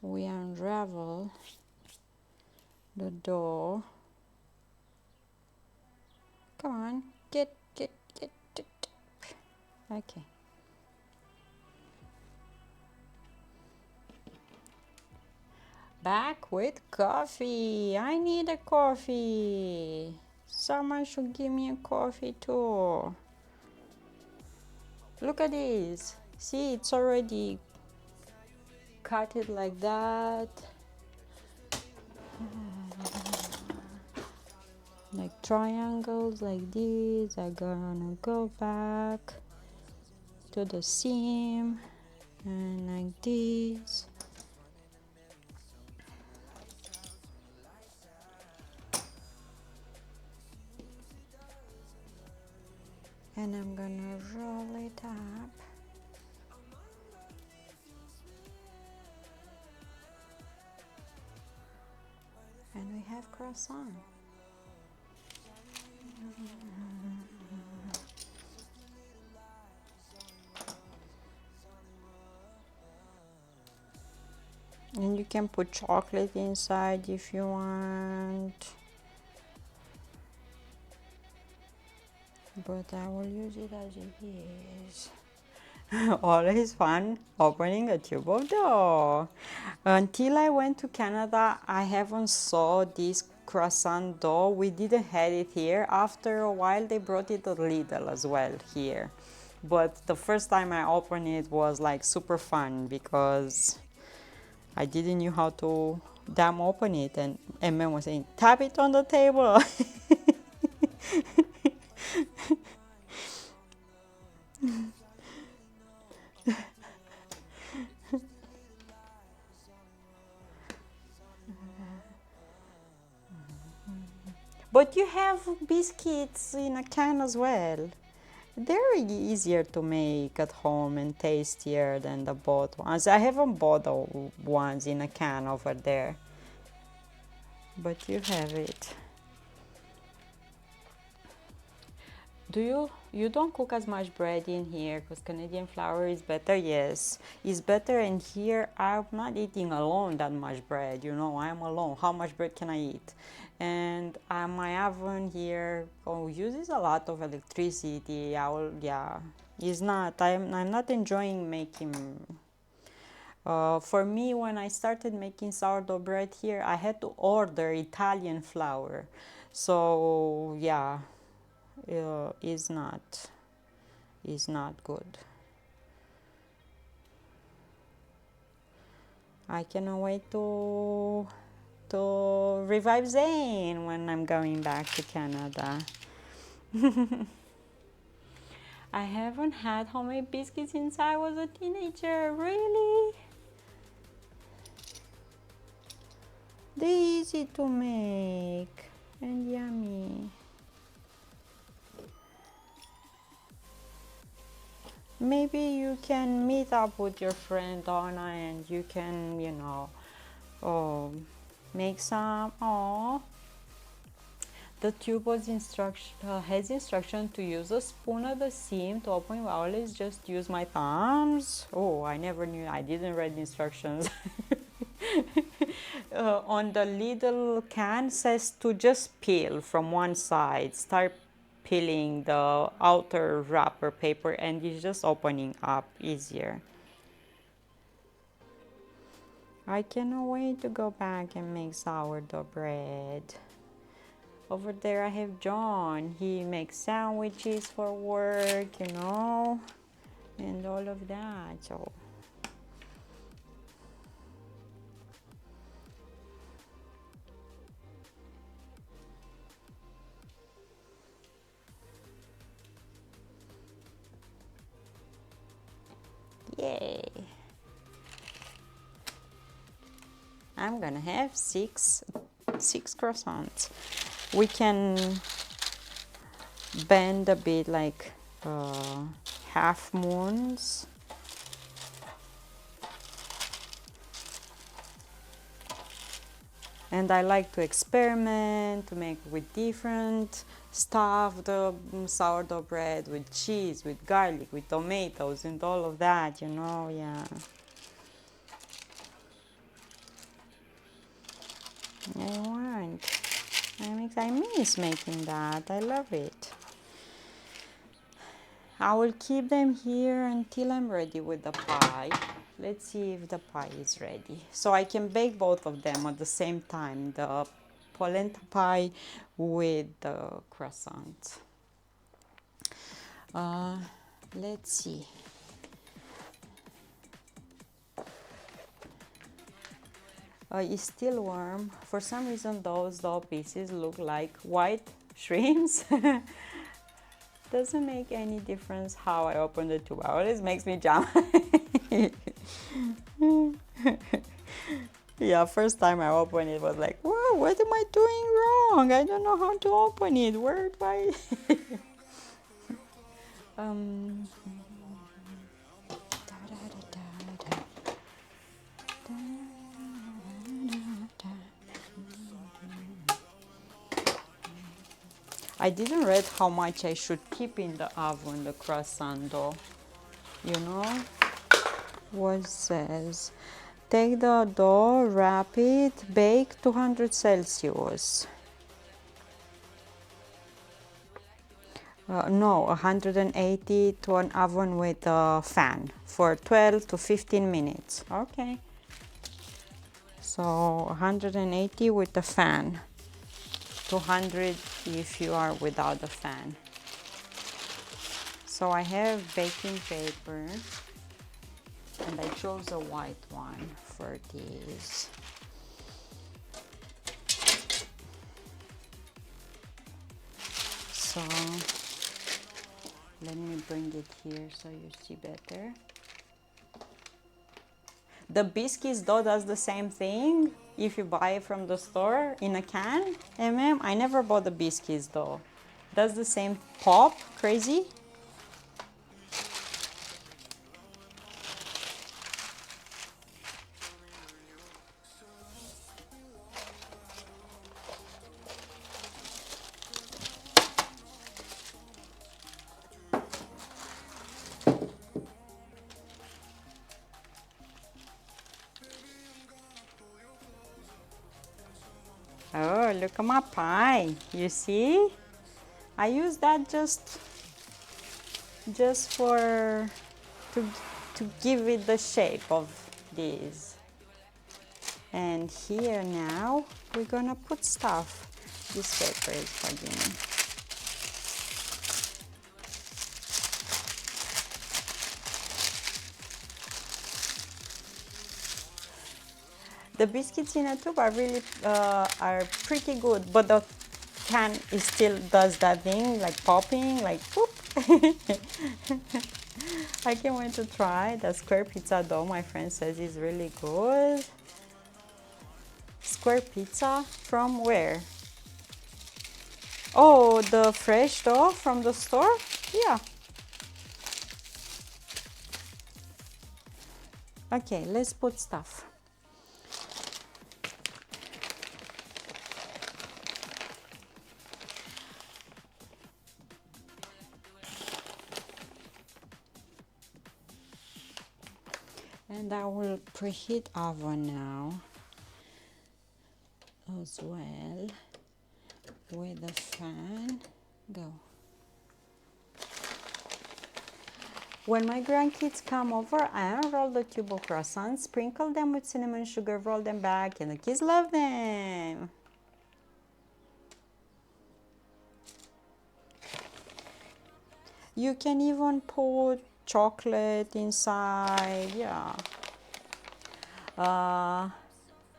Speaker 1: We unravel the dough. Come on, get. Okay. Back with coffee. I need a coffee. Someone should give me a coffee too. Look at this. See, it's already cut it like that. Like triangles like this. I'm gonna go back to the seam and like this. And I'm gonna roll it up. And we have croissant. And you can put chocolate inside if you want. But I will use it as it is. Always fun opening a tube of dough. Until I went to Canada, I haven't saw this croissant dough. We didn't have it here. After a while, they brought it a little as well here. But the first time I opened it was like super fun because I didn't know how to damn open it. And Emma was saying, tap it on the table. But you have biscuits in a can as well. They're easier to make at home and tastier than the bought ones. I haven't bought the ones in a can over there, but you have it. You don't cook as much bread in here because Canadian flour is better? Yes, it's better. And here I'm not eating alone that much bread. I'm alone. How much bread can I eat? And my oven here uses a lot of electricity. It's not. I'm not enjoying making For me, when I started making sourdough bread here, I had to order Italian flour. So yeah, is not good. I cannot wait to revive Zane when I'm going back to Canada. I haven't had homemade biscuits since I was a teenager. Really? They're easy to make and yummy. Maybe you can meet up with your friend Donna and you can, make some. Oh, the tube has instruction to use a spoon at the seam to open. I always just use my thumbs. Oh, I never knew. I didn't read the instructions. On the little can says to just peel from one side. Start peeling the outer wrapper paper and it's just opening up easier. I cannot wait to go back and make sourdough bread. Over there I have John. He makes sandwiches for work, and all of that. So yay. I'm gonna have six croissants. We can bend a bit like half moons. And I like to experiment, to make with different stuff, the sourdough bread with cheese, with garlic, with tomatoes and all of that, yeah. I miss making that. I love it. I will keep them here until I'm ready with the pie. Let's see if the pie is ready. So I can bake both of them at the same time, the polenta pie with the croissant. Let's see. It's still warm. For some reason, those dough pieces look like white shrimps. Doesn't make any difference how I open the tube. It always makes me jump. Yeah, first time I opened it was like, whoa, what am I doing wrong? I don't know how to open it. Where do I? I didn't read how much I should keep in the oven, the croissant dough. What says? Take the dough, wrap it, bake 200 Celsius. No, 180 to an oven with a fan for 12 to 15 minutes. Okay. So 180 with the fan. 200 if you are without the fan. So I have baking paper and I chose a white one for this. So let me bring it here so you see better. The biscuits dough does the same thing if you buy it from the store in a can. I never bought the biscuits dough. Does the same pop? Crazy? Oh, look at my pie. You see? I use that just for to give it the shape of this. And here now we're gonna put stuff. This paper is bugging. The biscuits in a tube are really are pretty good, but the can is still does that thing like popping, like poop. I can't wait to try the square pizza dough. My friend says is really good. Square pizza from where? Oh, the fresh dough from the store? Yeah. Okay, let's put stuff. And I will preheat oven now as well with the fan. Go. When my grandkids come over, I unroll the tube of croissants, sprinkle them with cinnamon sugar, roll them back, and the kids love them. You can even put chocolate inside, yeah.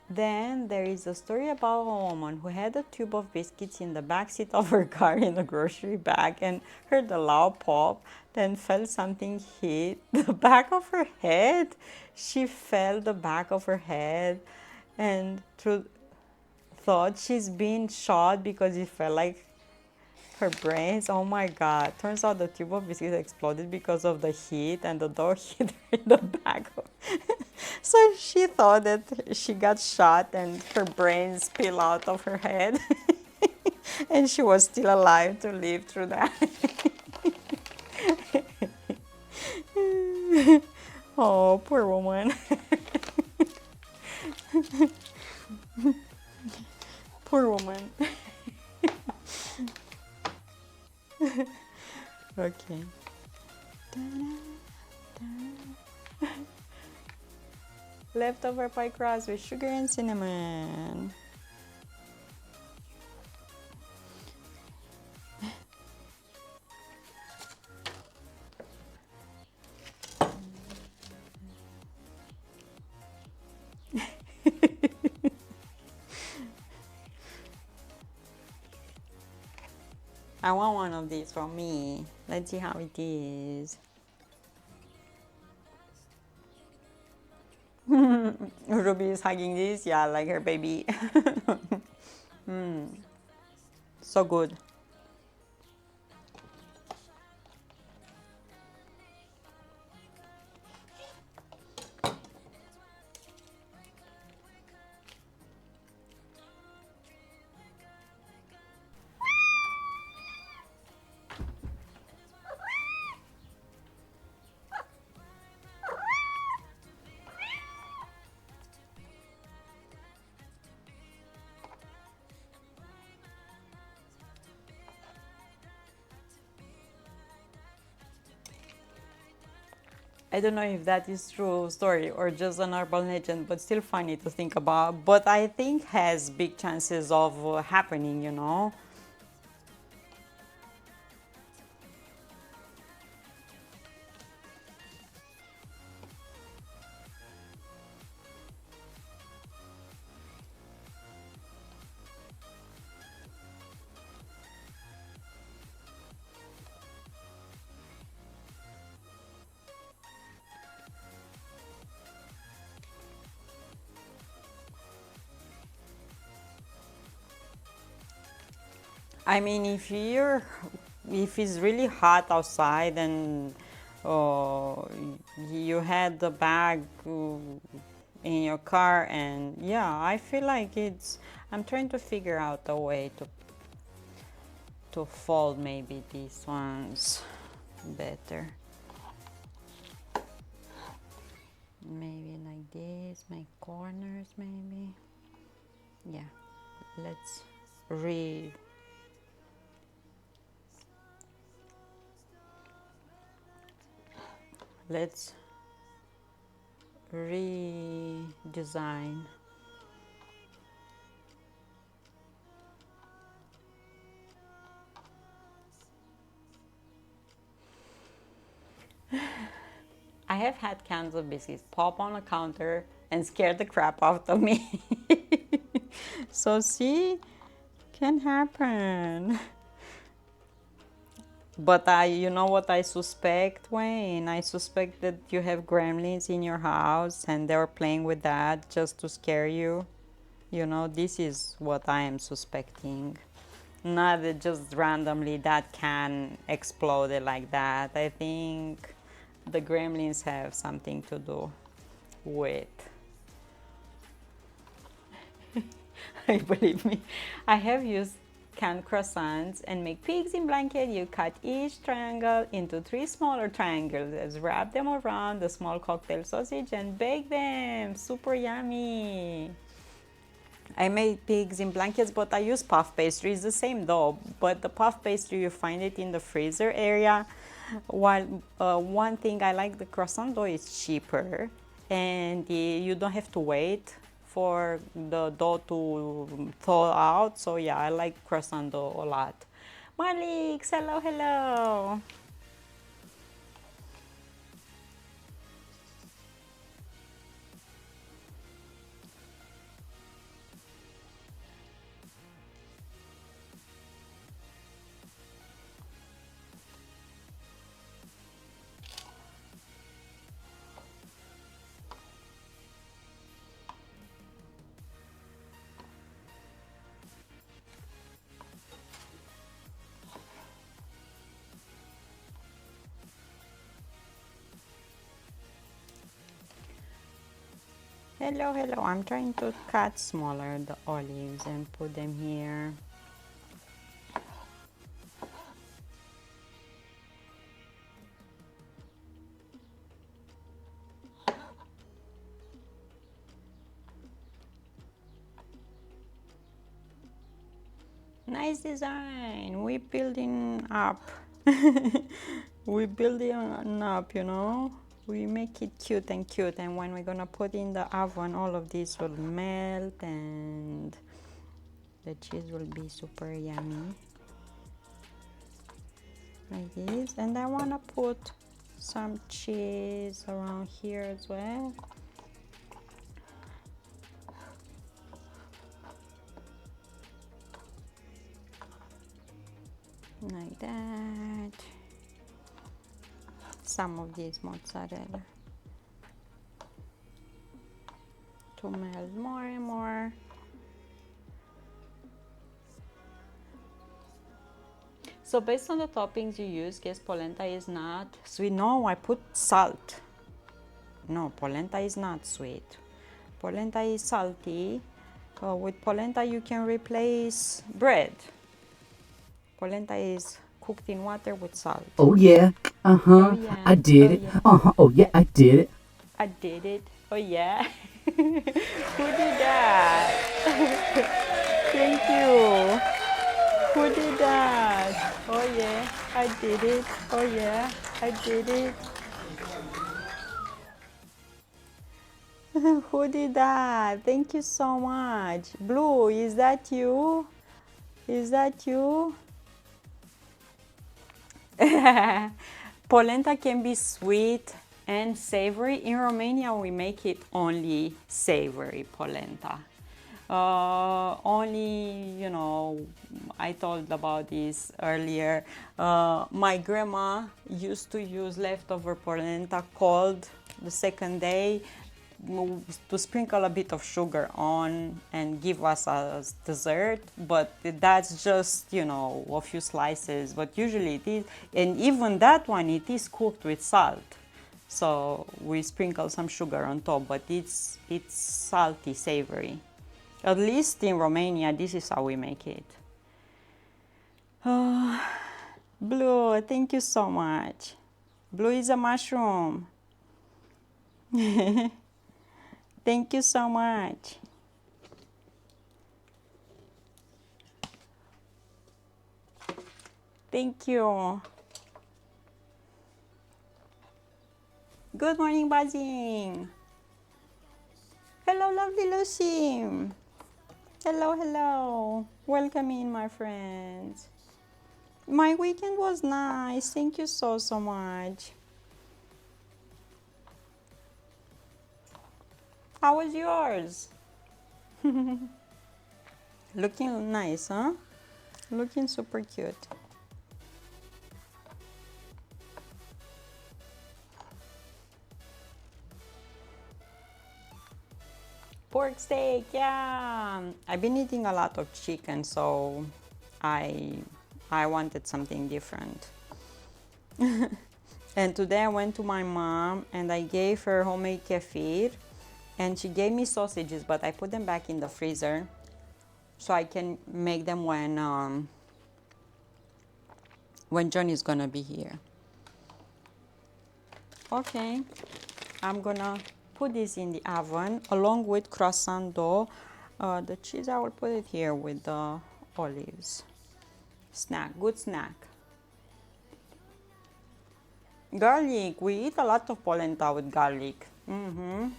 Speaker 1: Then there is a story about a woman who had a tube of biscuits in the backseat of her car in a grocery bag and heard a loud pop, then felt something hit the back of her head. She felt the back of her head and thought she's been shot because it felt like her brains. Oh my god. Turns out the tube of biscuits exploded because of the heat and the door hit her in the back. So she thought that she got shot and her brains spill out of her head. And she was still alive to live through that. Oh, poor woman. Poor woman. Okay. Leftover pie crust with sugar and cinnamon. I want one of these for me. Let's see how it is. Ruby is hugging this, yeah, like her baby. So good. I don't know if that is true story or just an urban legend, but still funny to think about. But I think has big chances of happening, you know. I mean, if it's really hot outside and you had the bag in your car, and yeah, I feel like I'm trying to figure out a way to fold maybe these ones better. Maybe like this, my corners maybe. Yeah, let's re let's redesign. I have had cans of biscuits pop on a counter and scare the crap out of me. So see, can happen. But you know what I suspect, Wayne? I suspect that you have gremlins in your house and they're playing with that just to scare you. You know, this is what I am suspecting. Not that just randomly that can explode like that. I think the gremlins have something to do with. Believe me, I have used canned croissants and make pigs in blanket. You cut each triangle into 3 smaller triangles, wrap them around the small cocktail sausage and bake them. Super yummy. I made pigs in blankets, but I use puff pastry. It's the same dough, but the puff pastry you find it in the freezer area. While one thing I like, the croissant dough is cheaper, and you don't have to wait for the dough to thaw out. So yeah, I like croissant dough a lot. Malix, hello, hello. Hello, hello. I'm trying to cut smaller the olives and put them here. Nice design. We building up. We building up, you know. We make it cute, and when we're gonna put in the oven, all of this will melt and the cheese will be super yummy. Like this. And I wanna put some cheese around here as well. Like that. Some of this mozzarella to melt more and more. So based on the toppings you use, guess polenta is not sweet. No, I put salt. No, polenta is not sweet. Polenta is salty. With polenta you can replace bread. Polenta is cooked in water with salt.
Speaker 3: Oh yeah.
Speaker 1: Oh
Speaker 3: Uh-huh.
Speaker 1: yeah.
Speaker 3: I did
Speaker 1: Oh
Speaker 3: it.
Speaker 1: yeah.
Speaker 3: Uh-huh. Oh yeah, I did it.
Speaker 1: I did it. Oh yeah. Who did that? Thank you. Who did that? Oh yeah, I did it. Oh yeah, I did it. Who did that? Thank you so much. Blue, is that you? Is that you? Polenta can be sweet and savory. In Romania, we make it only savory polenta. Only, you know, I told about this earlier. My grandma used to use leftover polenta cold the second day to sprinkle a bit of sugar on and give us a dessert, but that's just, you know, a few slices, but usually it is, and even that one, it is cooked with salt, so we sprinkle some sugar on top, but it's salty, savory. At least in Romania, this is how we make it. Blue, thank you so much. Blue is a mushroom. Thank you so much. Thank you. Good morning, Buzzing. Hello, lovely Lucy. Hello, hello. Welcome in, my friends. My weekend was nice. Thank you so, so much. How was yours? Looking nice, huh? Looking super cute. Pork steak, yeah. I've been eating a lot of chicken, so I I wanted something different. And today I went to my mom and I gave her homemade kefir, and she gave me sausages, but I put them back in the freezer so I can make them when John is gonna be here. Okay, I'm gonna put this in the oven along with croissant dough. The cheese, I will put it here with the olives. Snack, good snack. Garlic, we eat a lot of polenta with garlic. I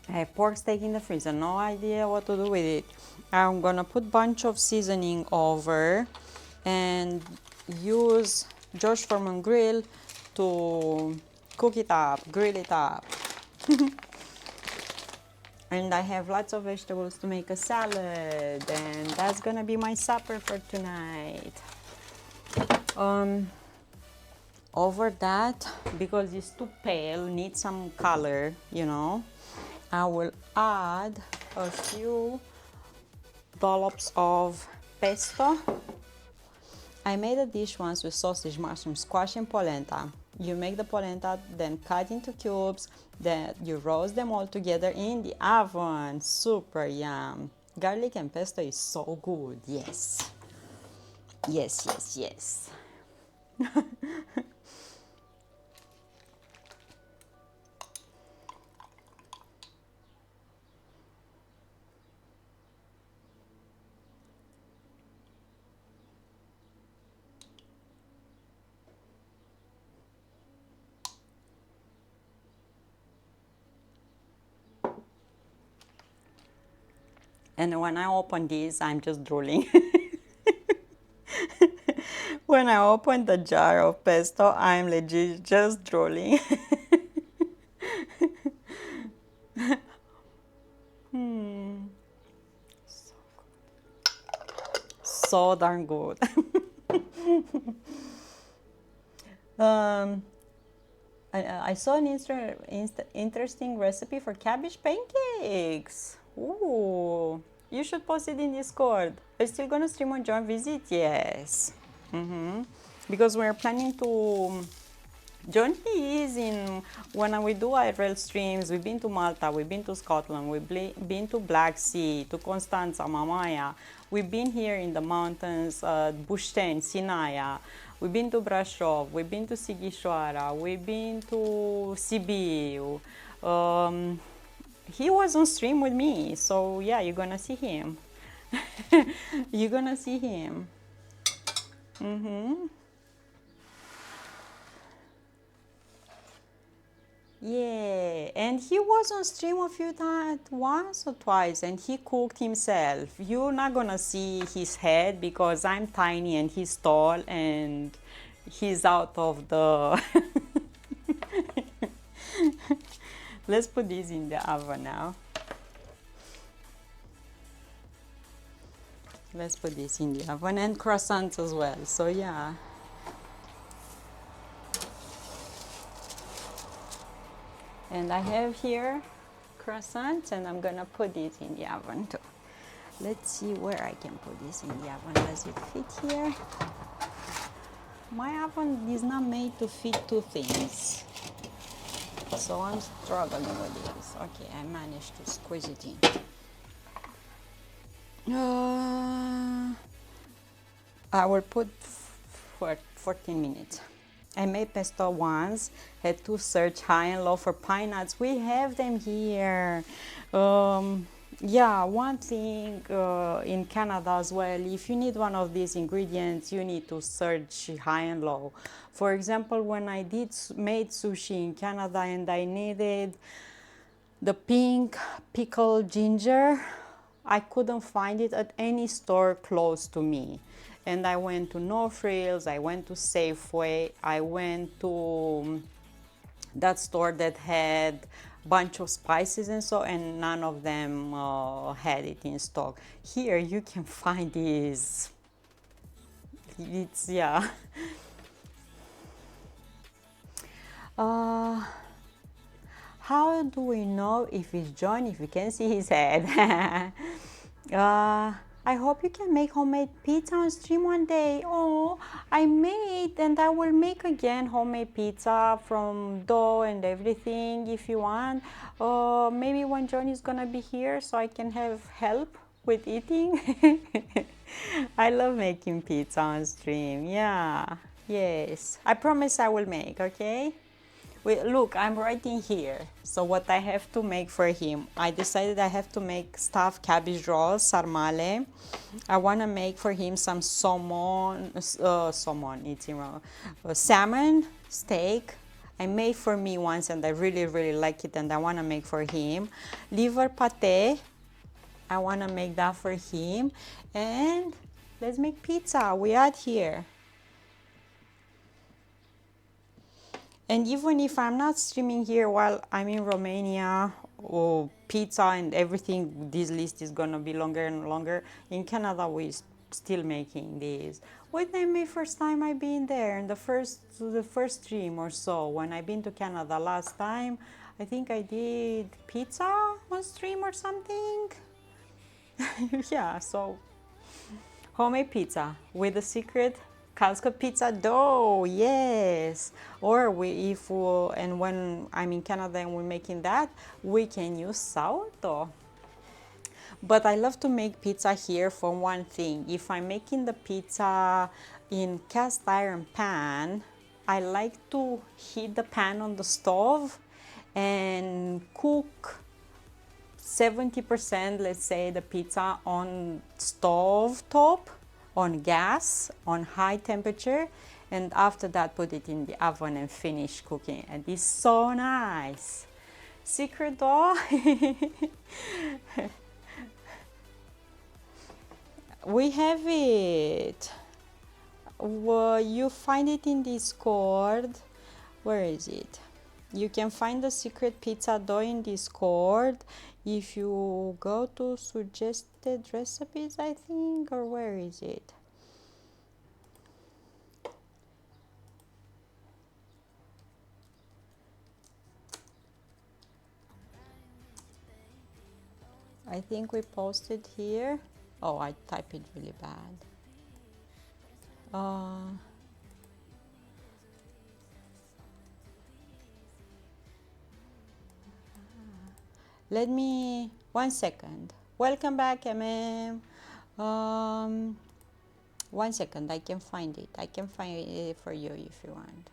Speaker 1: have pork steak in the freezer, no idea what to do with it. I'm gonna put bunch of seasoning over and use George Foreman grill to cook it up, grill it up. And I have lots of vegetables to make a salad, and that's gonna be my supper for tonight. Over that, because it's too pale, needs some color, you know, I will add a few dollops of pesto. I made a dish once with sausage, mushroom, squash, and polenta. You make the polenta, then cut into cubes, then you roast them all together in the oven. Super yum. Garlic and pesto is so good, yes. Yes, yes, yes. And when I open this, I'm just drooling. When I open the jar of pesto, I'm legit just drooling. So darn good. um, I saw an interesting recipe for cabbage pancakes. Ooh, you should post it in Discord. Are you still gonna stream on John Visit? Yes. Because we're planning to. John he is in when we do IRL streams. We've been to Malta, we've been to Scotland, we've been to Black Sea, to Constanța, Mamaia. We've been here in the mountains, Bușteni, Sinaia. We've been to Brașov, we've been to Sighișoara, we've been to Sibiu. He was on stream with me, so yeah, you're gonna see him. You're gonna see him. Yeah, and he was on stream a few times, once or twice, and he cooked himself. You're not gonna see his head because I'm tiny and he's tall and he's out of the. Let's put this in the oven now. Let's put this in the oven and croissants as well. So yeah. And I have here croissants and I'm gonna put it in the oven too. Let's see where I can put this in the oven. Does it fit here? My oven is not made to fit two things. So I'm struggling with this. Okay, I managed to squeeze it in. I will put for 14 minutes. I made pesto once, had to search high and low for pine nuts. We have them here. Yeah, one thing in Canada as well, if you need one of these ingredients, you need to search high and low. For example, when I made sushi in Canada and I needed the pink pickled ginger, I couldn't find it at any store close to me. And I went to No Frills, I went to Safeway, I went to that store that had bunch of spices and so, and none of them had it in stock. Here you can find these. It's yeah. Uh, how do we know if it's John if you can see his head? I hope you can make homemade pizza on stream one day. Oh, I made and I will make again homemade pizza from dough and everything if you want. Maybe when John is gonna be here so I can have help with eating. I love making pizza on stream. Yeah, yes. I promise I will make, okay? Wait, look, I'm writing here. So what I have to make for him, I decided I have to make stuffed cabbage rolls, sarmale. I want to make for him some salmon steak. I made for me once and I really, really like it and I want to make for him. Liver pate, I want to make that for him. And let's make pizza. We add here. And even if I'm not streaming here while I'm in Romania, or pizza and everything, this list is gonna be longer and longer. In Canada, we still making these. When my first time I been there, in the first stream or so, when I been to Canada last time, I think I did pizza on stream or something. Yeah, so homemade pizza with a secret Costco pizza dough, yes. Or and when I'm in Canada and we're making that, we can use sourdough. But I love to make pizza here for one thing. If I'm making the pizza in cast iron pan, I like to heat the pan on the stove and cook 70%, let's say, the pizza on stove top, on gas, on high temperature, and after that put it in the oven and finish cooking. And it's so nice. Secret door. We have it. Well, you find it in Discord. Where is it? You can find the secret pizza dough in Discord if you go to suggested recipes, I think, or where is it? I think we posted here. Oh, I typed it really bad. Let me, 1 second. Welcome back, MM. 1 second, I can find it. I can find it for you if you want.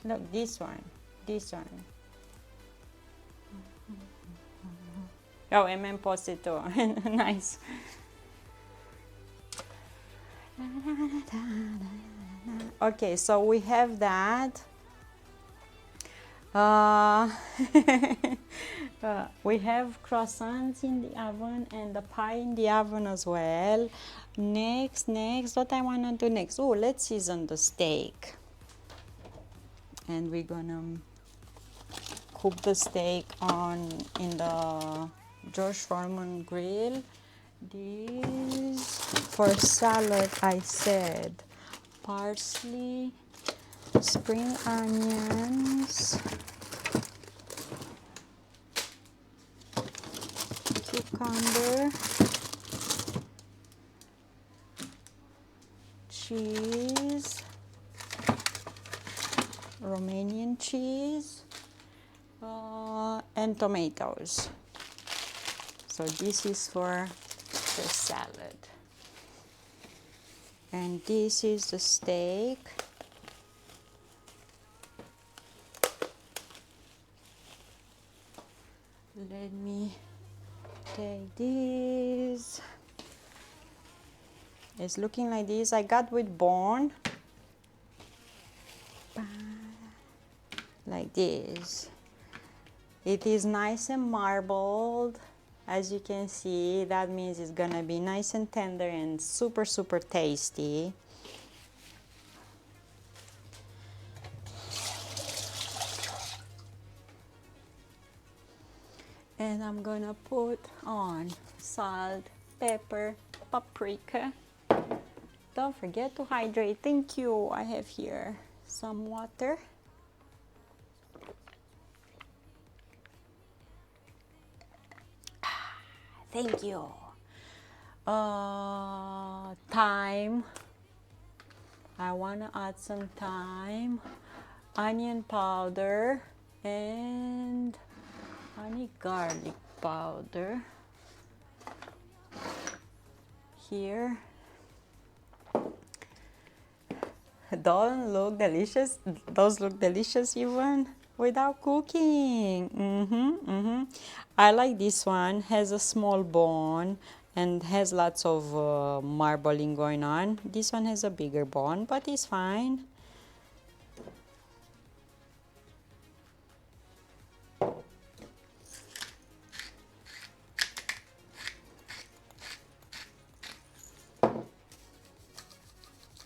Speaker 1: Look, this one. Oh, MM posted too. Nice. Okay, so we have that. We have croissants in the oven and the pie in the oven as well. Next, what I want to do next? Oh, let's season the steak. And we're gonna cook the steak in the George Foreman grill. This for salad, I said parsley, spring onions, cucumber, cheese, Romanian cheese, and tomatoes. So this is for the salad. And this is the steak. Let me take this. It's looking like this. I got with bone. Like this. It is nice and marbled. As you can see, that means it's gonna be nice and tender and super, super tasty. And I'm gonna put on salt, pepper, paprika. Don't forget to hydrate. Thank you. I have here some water. Thank you. Thyme. I want to add some thyme, onion powder, and honey garlic powder. Here. Don't look delicious. Those look delicious even without cooking. I like this one. Has a small bone and has lots of marbling going on. This one has a bigger bone, but it's fine.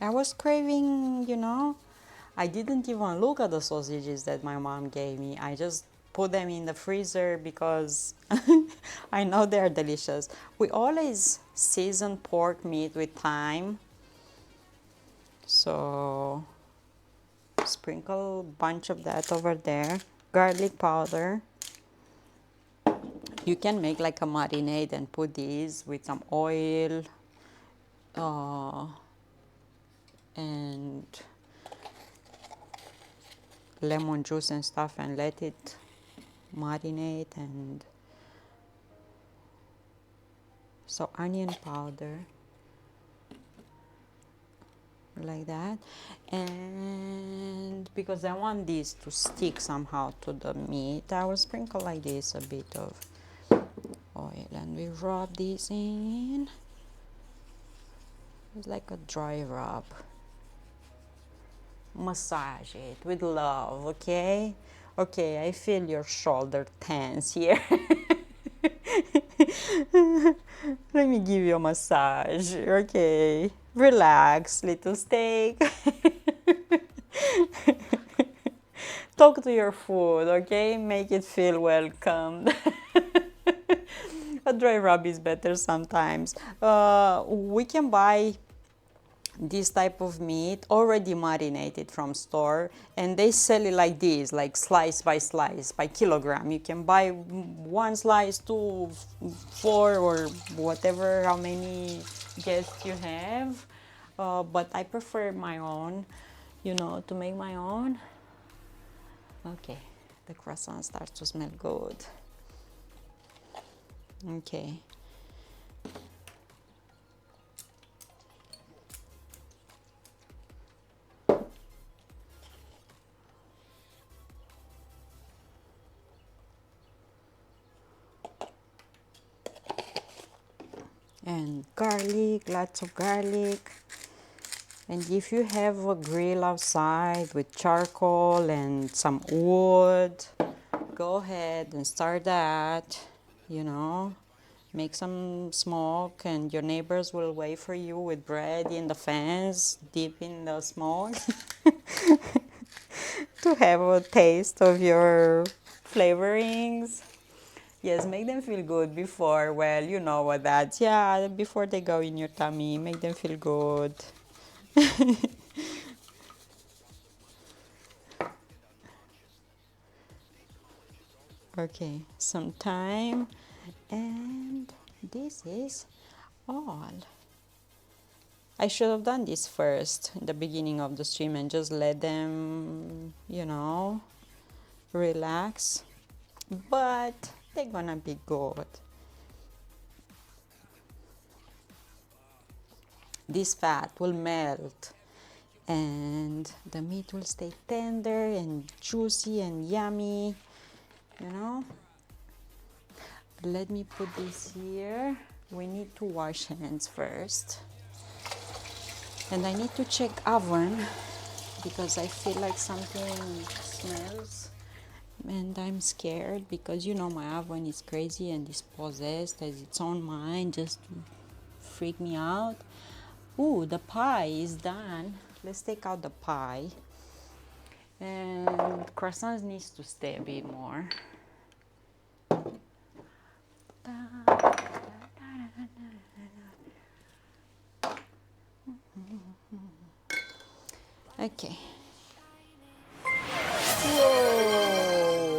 Speaker 1: I was craving, I didn't even look at the sausages that my mom gave me. I just put them in the freezer because I know they're delicious. We always season pork meat with thyme. So sprinkle a bunch of that over there. Garlic powder. You can make like a marinade and put these with some oil and lemon juice and stuff and let it marinate. And so onion powder like that, and because I want this to stick somehow to the meat, I will sprinkle like this a bit of oil and we rub this in. It's like a dry rub. Massage it with love, okay? Okay, I feel your shoulder tense here. Let me give you a massage, okay? Relax, little steak. Talk to your food, okay? Make it feel welcomed. A dry rub is better sometimes. We can buy this type of meat already marinated from store, and they sell it like this, like slice by kilogram. You can buy one slice, two, four, or whatever, how many guests you have. But I prefer my own, to make my own. Okay, the croissant starts to smell good. Okay. And garlic, lots of garlic. And if you have a grill outside with charcoal and some wood, go ahead and start that, make some smoke, and your neighbors will wait for you with bread in the fans, deep in the smoke, to have a taste of your flavorings. Yes, make them feel good before, well, you know what that's, yeah, before they go in your tummy, make them feel good. Okay, some thyme, and this is all. I should have done this first in the beginning of the stream and just let them, you know, relax. But they're gonna be good. This fat will melt and the meat will stay tender and juicy and yummy, you know. Let me put this here. We need to wash hands first. And I need to check oven because I feel like something smells and I'm scared because you know my oven is crazy and is possessed, has its own mind just to freak me out. Ooh, the pie is done. Let's take out the pie. And croissants needs to stay a bit more. Okay. Whoa!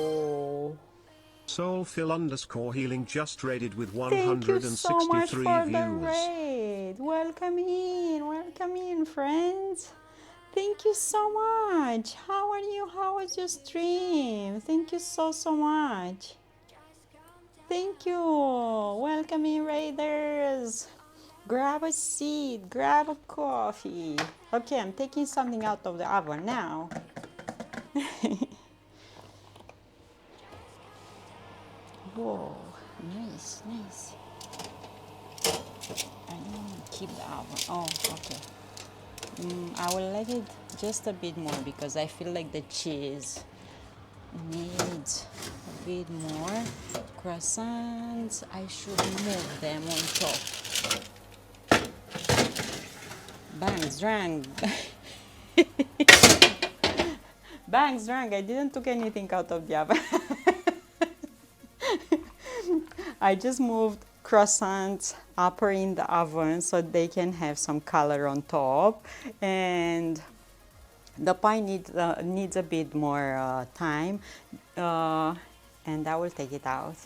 Speaker 4: Soulfill_healing just raided with
Speaker 1: Thank you so much
Speaker 4: 163
Speaker 1: for the
Speaker 4: viewers.
Speaker 1: raid. Welcome in, friends. Thank you so much. How are you? How was your stream? Thank you so much. Thank you. Welcome in, raiders. Grab a seat, grab a coffee. Okay, I'm taking something out of the oven now. Whoa, nice. I need to keep the oven. Oh, okay. I will let it just a bit more because I feel like the cheese needs a bit more. Croissants, I should move them on top. Bangs drang. Bangs drang. I didn't took anything out of the oven. I just moved croissants upper in the oven so they can have some color on top, and the pie needs a bit more time, and I will take it out.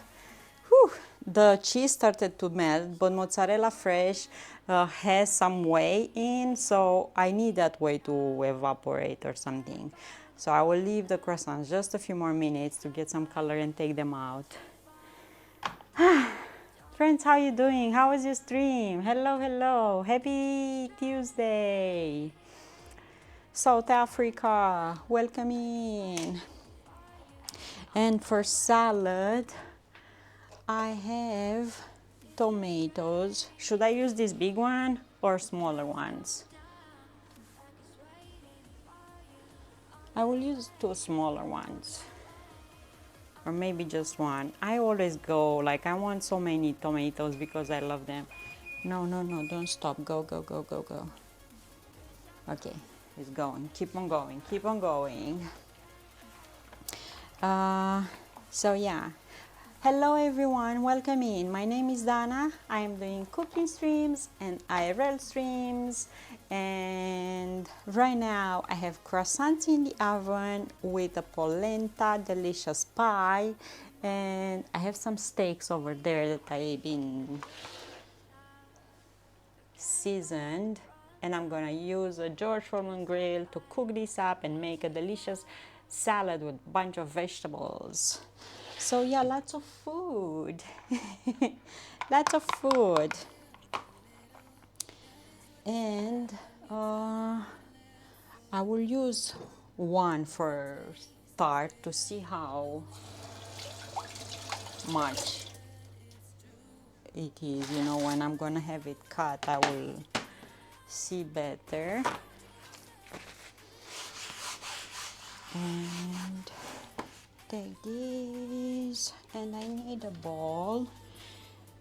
Speaker 1: Whew. The cheese started to melt, but mozzarella fresh has some whey in, so I need that whey to evaporate or something. So I will leave the croissants just a few more minutes to get some color and take them out. Friends, how you doing? How was your stream? Hello. Happy Tuesday. South Africa, welcome in. And for salad, I have tomatoes. Should I use this big one or smaller ones? I will use 2 smaller ones. Or maybe just one. I always go like I want so many tomatoes because I love them. No, don't stop. Go. Okay, it's going. Keep on going. So yeah. Hello everyone, welcome in. My name is Dana. I am doing cooking streams and IRL streams, and right now I have croissants in the oven with a polenta delicious pie, and I have some steaks over there that I've been seasoned, and I'm gonna use a George Foreman grill to cook this up and make a delicious salad with a bunch of vegetables. So yeah, lots of food. Lots of food. And I will use one for start to see how much it is. You know, when I'm gonna have it cut, I will see better. And take this, and I need a bowl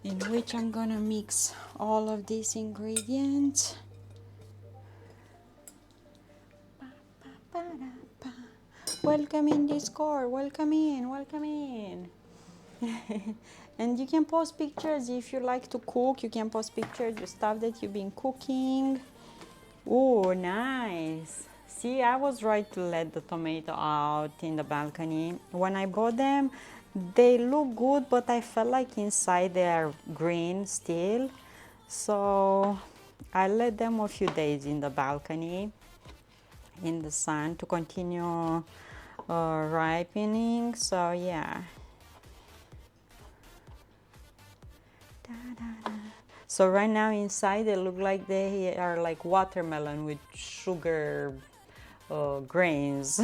Speaker 1: in which I'm gonna mix all of these ingredients. Welcome in Discord, welcome in. And you can post pictures if you like to cook. You can post pictures of stuff that you've been cooking. Oh, nice. See, I was right to let the tomato out in the balcony. When I bought them, they look good, but I felt like inside they are green still. So I let them a few days in the balcony in the sun to continue ripening. So yeah. So right now inside they look like they are like watermelon with sugar grains.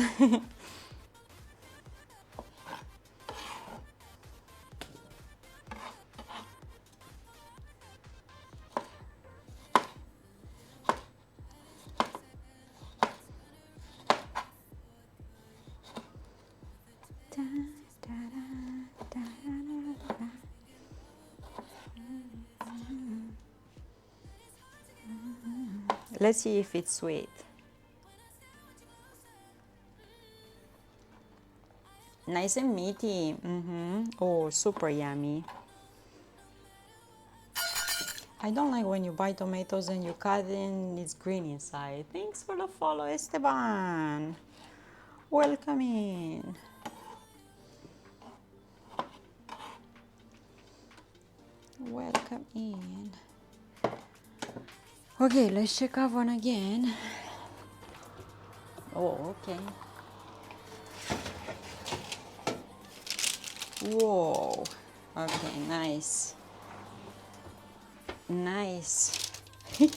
Speaker 1: Let's see if it's sweet. Nice and meaty. Oh, super yummy. I don't like when you buy tomatoes and you cut and it's green inside. Thanks for the follow, Esteban. Welcome in. Welcome in. Okay, let's check out one again. Oh, okay. Whoa. Okay, nice. Nice. Look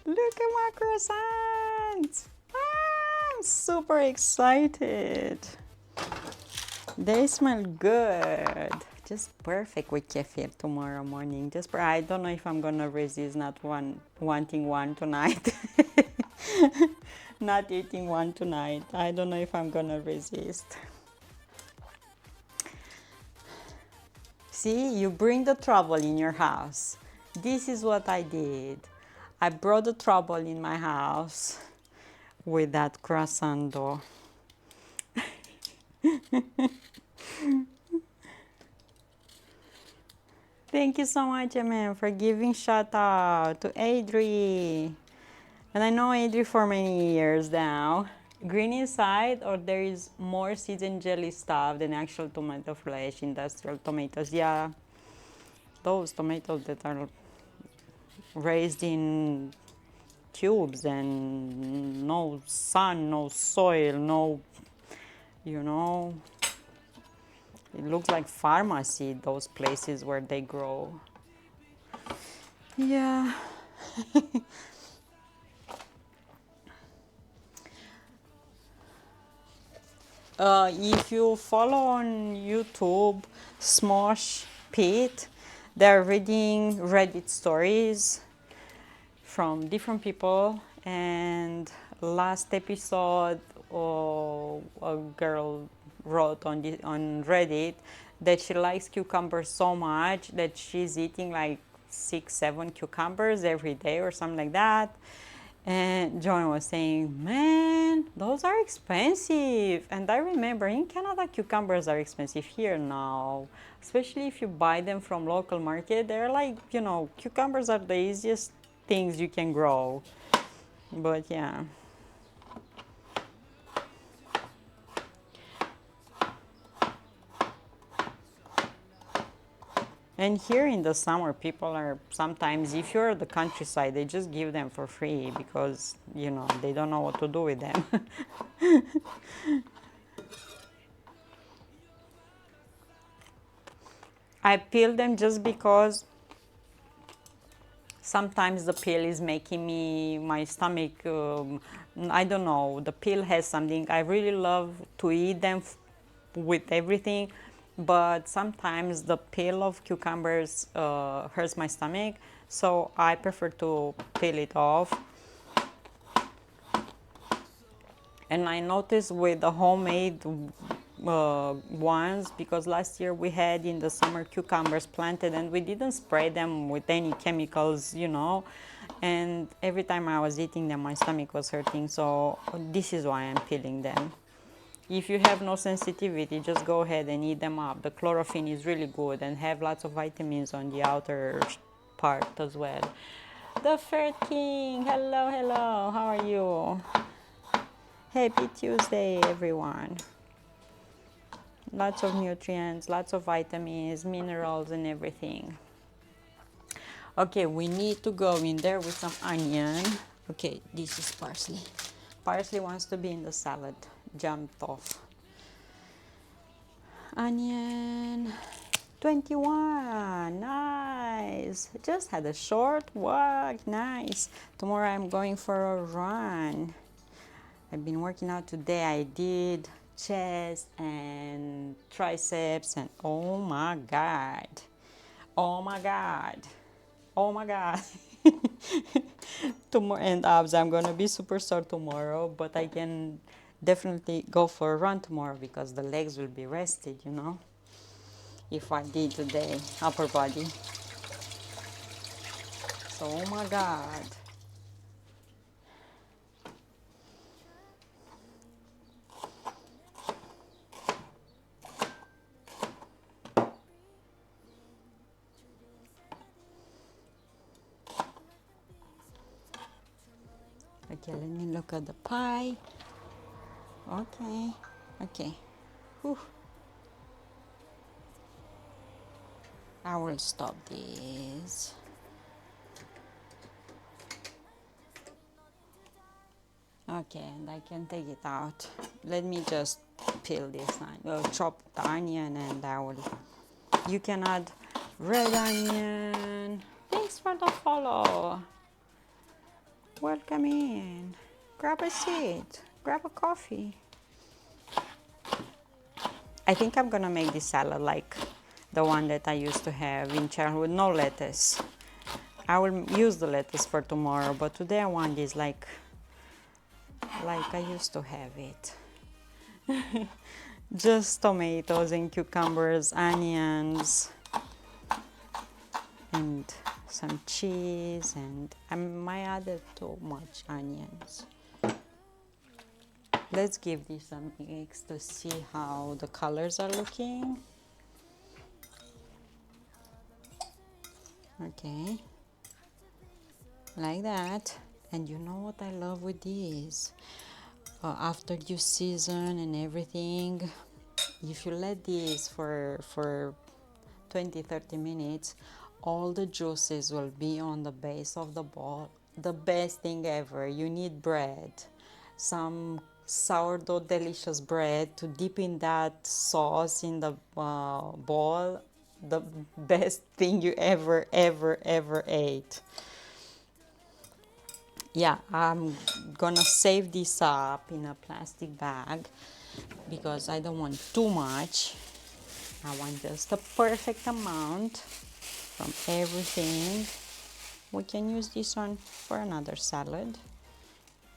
Speaker 1: at my croissants. I'm super excited. They smell good. Just perfect with kefir tomorrow morning. I don't know if I'm gonna resist not wanting one tonight. Not eating one tonight. I don't know if I'm gonna resist. See, you bring the trouble in your house. This is what I did. I brought the trouble in my house with that croissant dough. Thank you so much, Amen, for giving shout out to Adri. And I know Adri for many years now. Green inside, or there is more seasoned jelly stuff than actual tomato flesh, industrial tomatoes. Yeah, those tomatoes that are raised in tubes and no sun, no soil, no, you know, it looks like pharmacy, those places where they grow. Yeah. If you follow on YouTube Smosh Pete, they're reading Reddit stories from different people. And last episode, a girl wrote on Reddit that she likes cucumbers so much that she's eating like 6, 7 cucumbers every day or something like that. And John was saying, man, those are expensive. And I remember in Canada, cucumbers are expensive. Here now, especially if you buy them from local market, they're like, cucumbers are the easiest things you can grow. But yeah. And here in the summer, people are sometimes, if you're at the countryside, they just give them for free because, they don't know what to do with them. I peel them just because sometimes the peel is making my stomach, I don't know, the peel has something. I really love to eat them with everything, but sometimes the peel of cucumbers hurts my stomach, so I prefer to peel it off. And I noticed with the homemade ones, because last year we had in the summer cucumbers planted and we didn't spray them with any chemicals, and every time I was eating them my stomach was hurting, so this is why I'm peeling them. If you have no sensitivity, just go ahead and eat them up. The chlorophyll is really good and have lots of vitamins on the outer part as well. The Fair King, hello, how are you? Happy Tuesday, everyone. Lots of nutrients, lots of vitamins, minerals, and everything. Okay, we need to go in there with some onion. Okay, this is parsley. Parsley wants to be in the salad. Jumped off. Onion. 21. Nice. Just had a short walk. Nice. Tomorrow I'm going for a run. I've been working out today. I did chest and triceps and oh my god. Oh my god. Oh my god. Tomorrow and abs. I'm gonna be super sore tomorrow, but I can definitely go for a run tomorrow because the legs will be rested, you know, if I did today upper body. So oh my god. Okay, let me look at the pie. Okay, okay. Whew. I will stop this. Okay, and I can take it out. Let me just peel this chop the onion, and I will. You can add red onion. Thanks for the follow. Welcome in. Grab a seat. Grab a coffee. I think I'm gonna make this salad like the one that I used to have in childhood, no lettuce. I will use the lettuce for tomorrow, but today I want this like I used to have it. Just tomatoes and cucumbers, onions, and some cheese, and I might add too much onions. Let's give this some eggs to see how the colors are looking. Okay, like that. And you know what I love with these? After you season and everything, if you let these for 20-30 minutes, all the juices will be on the base of the ball. The best thing ever. You need bread, some sourdough delicious bread to dip in that sauce in the ball. The best thing you ever ate. Yeah, I'm gonna save this up in a plastic bag because I don't want too much. I want just the perfect amount from everything. We can use this one for another salad.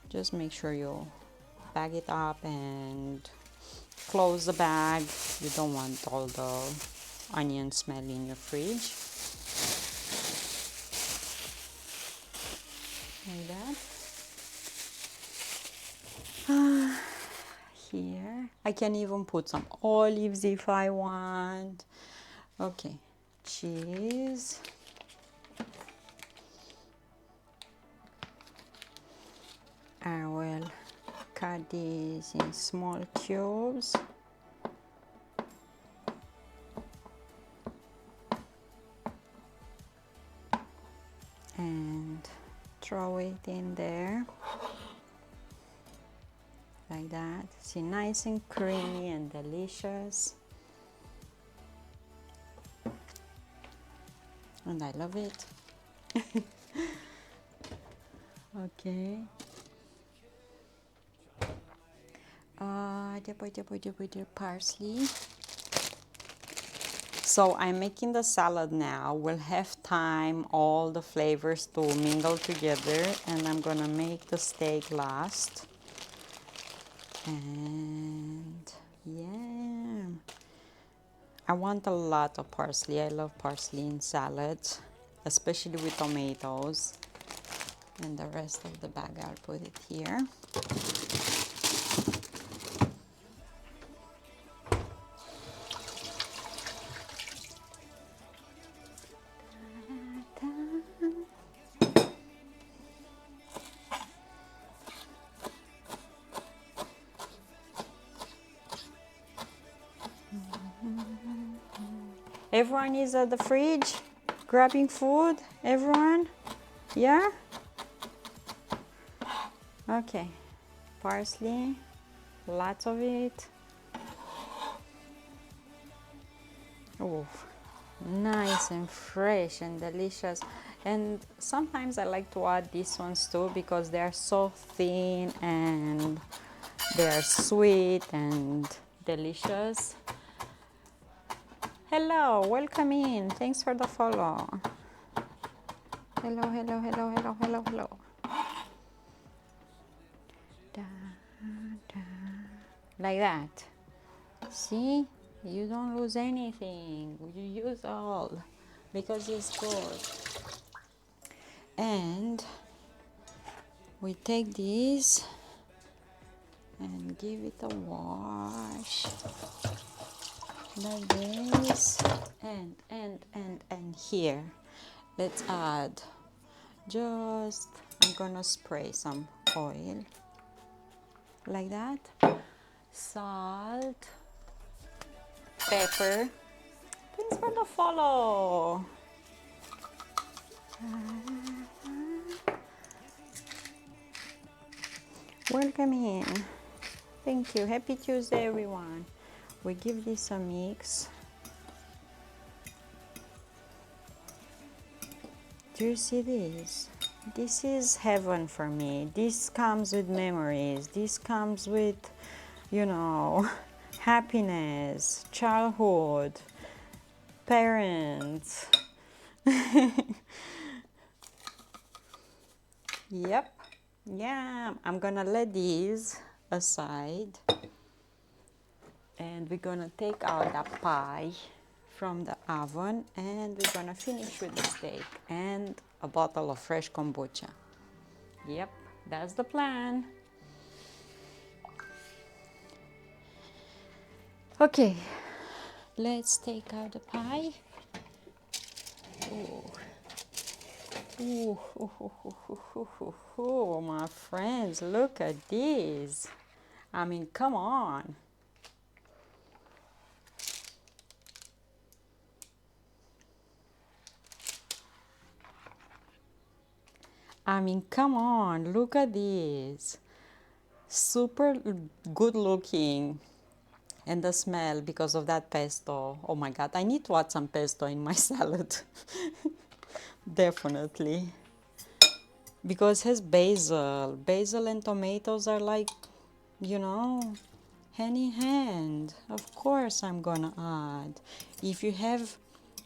Speaker 1: Just make sure you bag it up and close the bag. You don't want all the onion smell in your fridge. Like that. Here I can even put some olives if I want. Okay, cheese. I will cut these in small cubes. And throw it in there. Like that. See, nice and creamy and delicious. And I love it. Okay. Parsley. So I'm making the salad now. We'll have time all the flavors to mingle together, and I'm gonna make the steak last. And yeah, I want a lot of parsley. I love parsley in salads, especially with tomatoes. And the rest of the bag, I'll put it here. Everyone is at the fridge. grabbing food, everyone? Yeah? Okay. Parsley, lots of it. Oh, nice and fresh and delicious. And sometimes I like to add these ones too because they are so thin and they are sweet and delicious. Hello, welcome in. Thanks for the follow. Hello, hello, hello, hello, hello, hello. Da, da. Like that. See? You don't lose anything. You use all because it's good. And we take this and give it a wash like this. And here let's add just, I'm gonna spray some oil like that, salt, pepper. Thanks for the follow. Welcome in. Thank you. Happy Tuesday, everyone. We give this a mix. Do you see this? This is heaven for me. This comes with memories. This comes with, you know, happiness, childhood, parents. Yep. Yeah, I'm gonna let these aside and we're gonna take out the pie from the oven and we're gonna finish with the steak and a bottle of fresh kombucha. Yep, that's the plan. Okay, let's take out the pie. Ooh. Ooh, ooh, ooh, ooh, ooh, ooh, ooh, my friends, look at this. I mean, come on. I mean, come on, look at this. Super good looking. And the smell because of that pesto. Oh my God, I need to add some pesto in my salad. Definitely. Because it has basil. Basil and tomatoes are like, you know, hand in hand. Of course I'm gonna add. If you have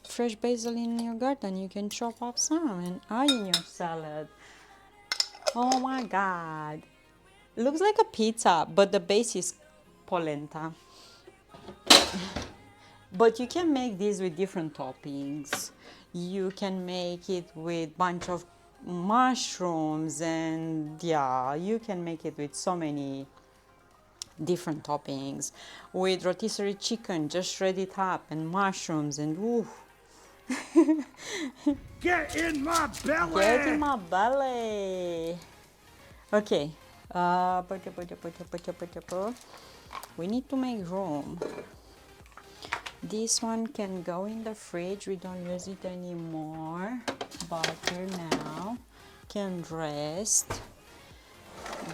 Speaker 1: fresh basil in your garden, you can chop up some and add in your salad. Oh my God. Looks like a pizza, but the base is polenta. But you can make this with different toppings. You can make it with bunch of mushrooms and yeah, you can make it with so many different toppings. With rotisserie chicken, just shred it up and mushrooms and ooh.
Speaker 3: Get in my belly!
Speaker 1: Get in my belly. Okay. We need to make room. This one can go in the fridge. We don't use it anymore. Butter now. Can rest.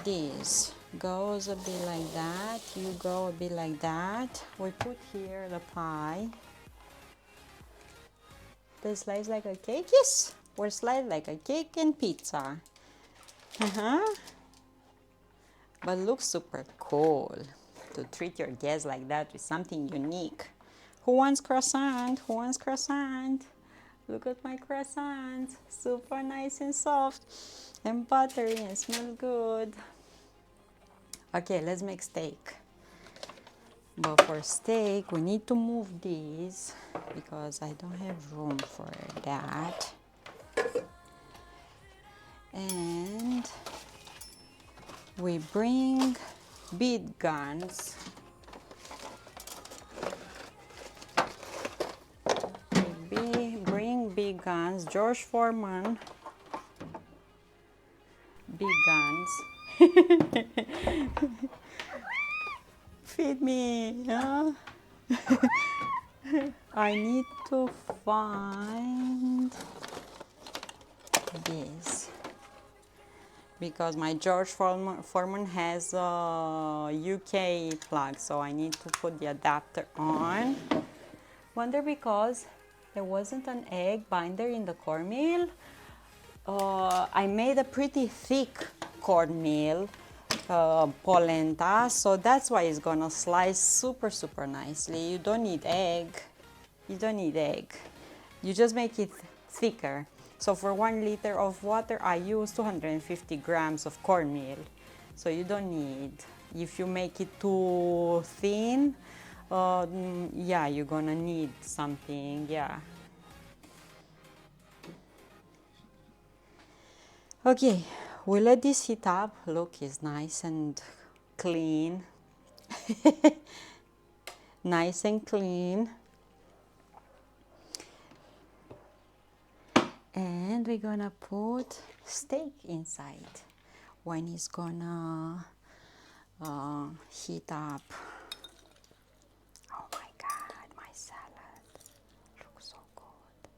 Speaker 1: This goes a bit like that. You go a bit like that. We put here the pie. They slice like a cake? Yes! We're sliced like a cake and pizza. But looks super cool to treat your guests like that with something unique. Who wants croissant? Who wants croissant? Look at my croissant. Super nice and soft and buttery and smells good. Okay, let's make steak. But for steak, we need to move these because I don't have room for that. And we bring bead guns. Bring big guns. George Foreman. Big guns. Feed me, huh? I need to find this because my George Foreman has a UK plug, so I need to put the adapter on. Wonder because there wasn't an egg binder in the cornmeal. I made a pretty thick cornmeal polenta, so that's why it's gonna slice super nicely. You don't need egg. You don't need egg. You just make it thicker. So for 1 liter of water, I use 250 grams of cornmeal. So you don't need. If you make it too thin, yeah, you're gonna need something. Yeah. Okay, we let this heat up. Look, it's nice and clean. Nice and clean. And we're gonna put steak inside when it's gonna heat up. Oh my God, my salad looks so good.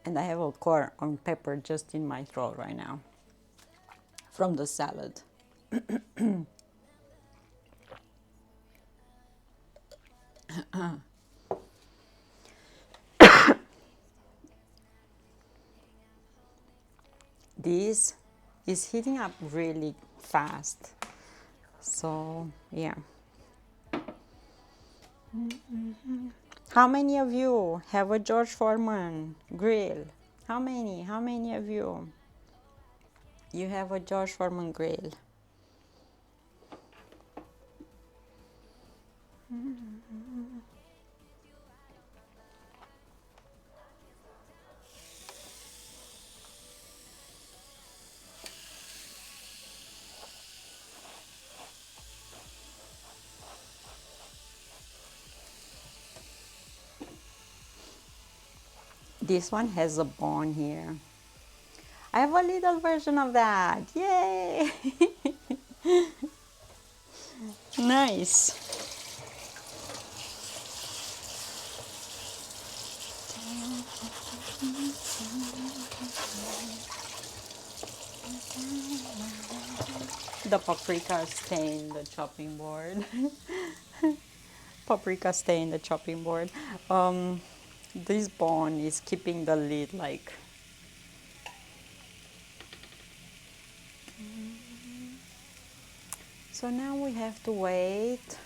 Speaker 1: And I have a core on pepper just in my throat right now from the salad. This is heating up really fast. So, yeah. How many of you have a George Foreman grill? How many? How many of you? You have a George Foreman grill. This one has a bone here. I have a little version of that. Yay! Nice. The paprika stay in the chopping board. Paprika stay in the chopping board. This bone is keeping the lid like. So now we have to wait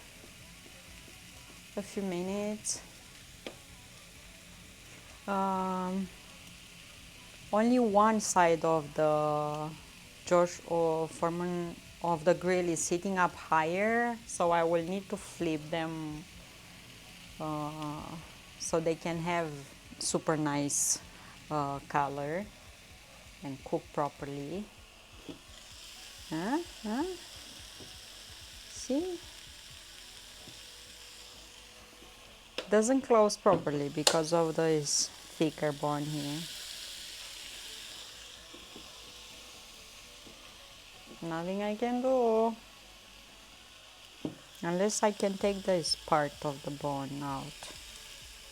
Speaker 1: a few minutes. Only one side of the George Foreman of the grill is sitting up higher, so I will need to flip them so they can have super nice color and cook properly. Huh? Huh? See? Doesn't close properly because of this thicker bone here. Nothing I can do. Unless I can take this part of the bone out.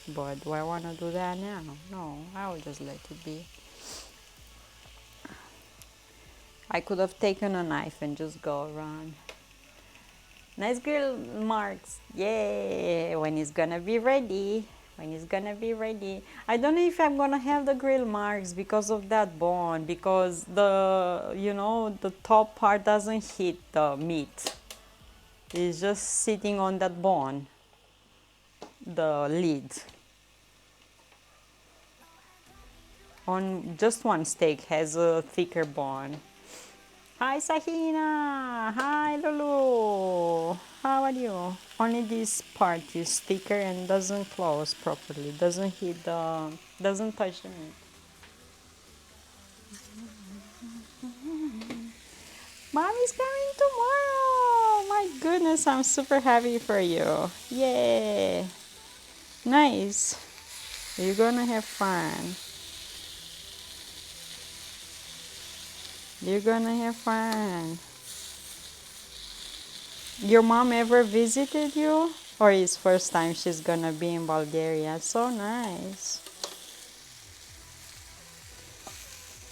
Speaker 1: But do I want to do that now? No, I will just let it be. I could have taken a knife and just go around. Nice grill marks. Yay! When it's gonna be ready. When it's gonna be ready. I don't know if I'm gonna have the grill marks because of that bone. Because the top part doesn't hit the meat. It's just sitting on that bone. The lid. On just one steak has a thicker bone. Hi Sahina! Hi Lulu! How are you? Only this part is thicker and doesn't close properly. Doesn't touch the meat. Mommy's coming tomorrow! My goodness, I'm super happy for you. Yay! Nice. You're gonna have fun. You're gonna have fun. Your mom ever visited you? Or is first time she's gonna be in Bulgaria? So nice.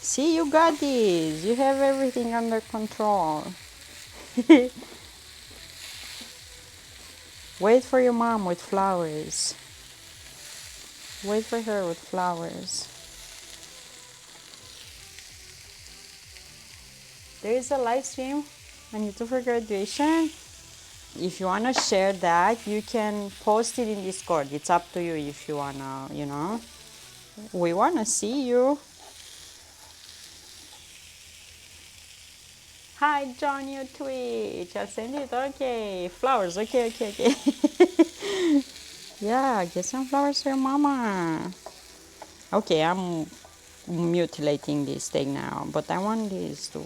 Speaker 1: See, you got this. You have everything under control. Wait for your mom with flowers. Wait for her with flowers. There is a live stream on YouTube for graduation. If you want to share that, you can post it in Discord. It's up to you if you want to. We want to see you. Hi, John, your Twitch. I'll send it. Okay. Flowers. Okay. Yeah, get some flowers for your mama. Okay, I'm mutilating this thing now, but I want this to.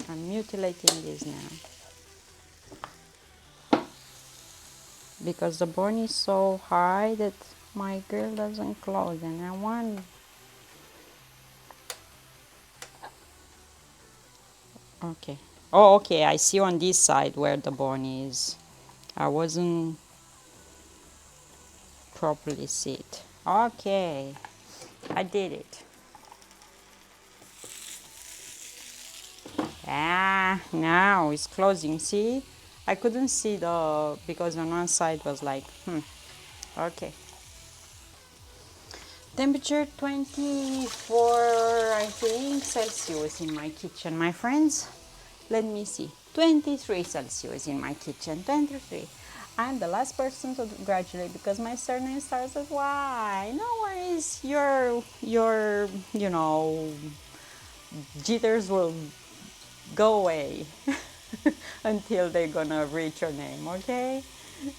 Speaker 1: I'm mutilating this now. Because the bone is so high that my grill doesn't close, and I want. Okay. Oh, okay. I see on this side where the bone is. I wasn't properly sit. Okay. I did it. Ah, now it's closing. See? I couldn't see because on one side was like, Okay. Temperature 24, I think, Celsius in my kitchen, my friends. Let me see. 23 Celsius in my kitchen. 23. I'm the last person to graduate because my surname starts with Y. No worries. Your jitters will go away until they're gonna reach your name, okay?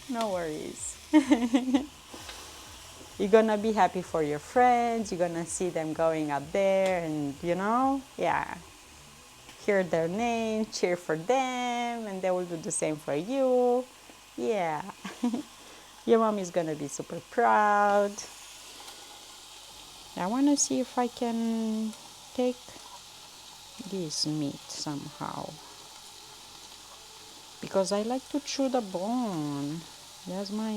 Speaker 1: No worries. You're gonna be happy for your friends. You're gonna see them going up there and, yeah, hear their name, cheer for them, and they will do the same for you. Yeah. Your mom is gonna be super proud. I wanna see if I can take this meat somehow. Because I like to chew the bone. That's my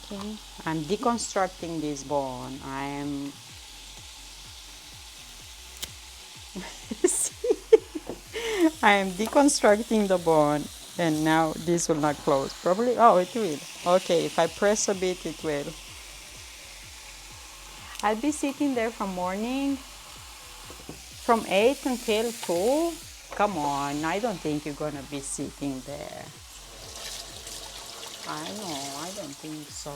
Speaker 1: Okay. I'm deconstructing this bone. I am deconstructing the bone, and now this will not close. Probably, oh, it will. Okay, if I press a bit, it will. I'll be sitting there from morning, from 8 until 2. Come on, I don't think you're gonna be sitting there. I know, I don't think so.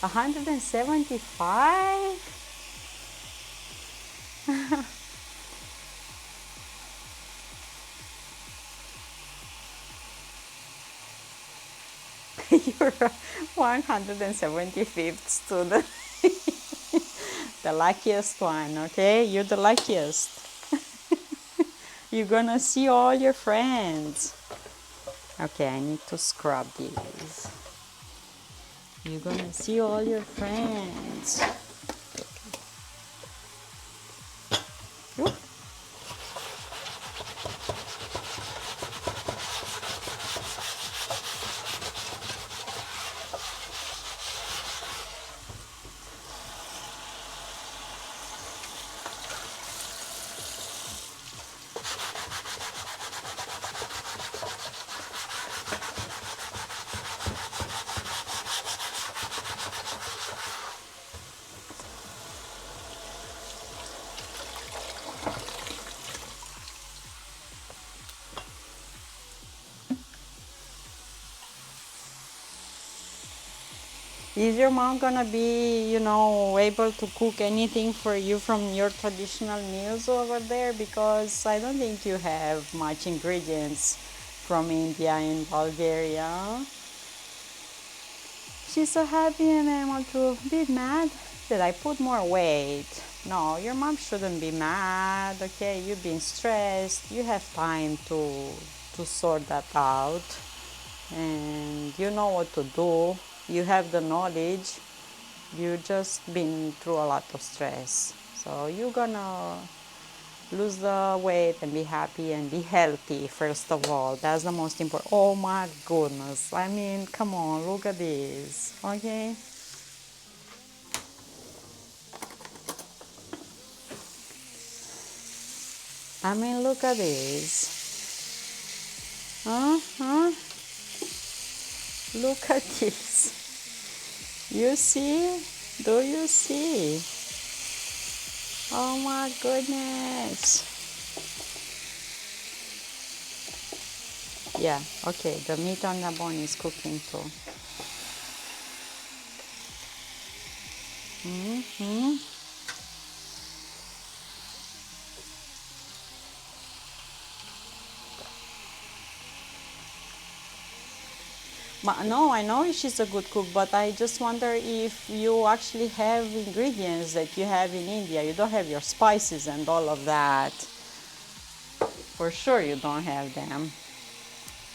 Speaker 1: 175? You're 175th student. The luckiest one, okay? You're the luckiest. You're gonna see all your friends. Okay, I need to scrub these. You're gonna see all your friends. Oop. Is your mom gonna be, able to cook anything for you from your traditional meals over there? Because I don't think you have much ingredients from India in Bulgaria. She's so happy and I want to be mad that I put more weight. No, your mom shouldn't be mad, okay? You've been stressed. You have time to sort that out. And you know what to do. You have the knowledge. You just been through a lot of stress. So you're gonna lose the weight and be happy and be healthy first of all. That's the most important. Oh my goodness. I mean, come on, look at this. Okay? I mean, look at this. Huh? Huh? Look at this. You see? Do you see? Oh my goodness. Yeah, okay, the meat on the bone is cooking too. Mm-hmm. No, I know she's a good cook, but I just wonder if you actually have ingredients that you have in India. You don't have your spices and all of that. For sure you don't have them.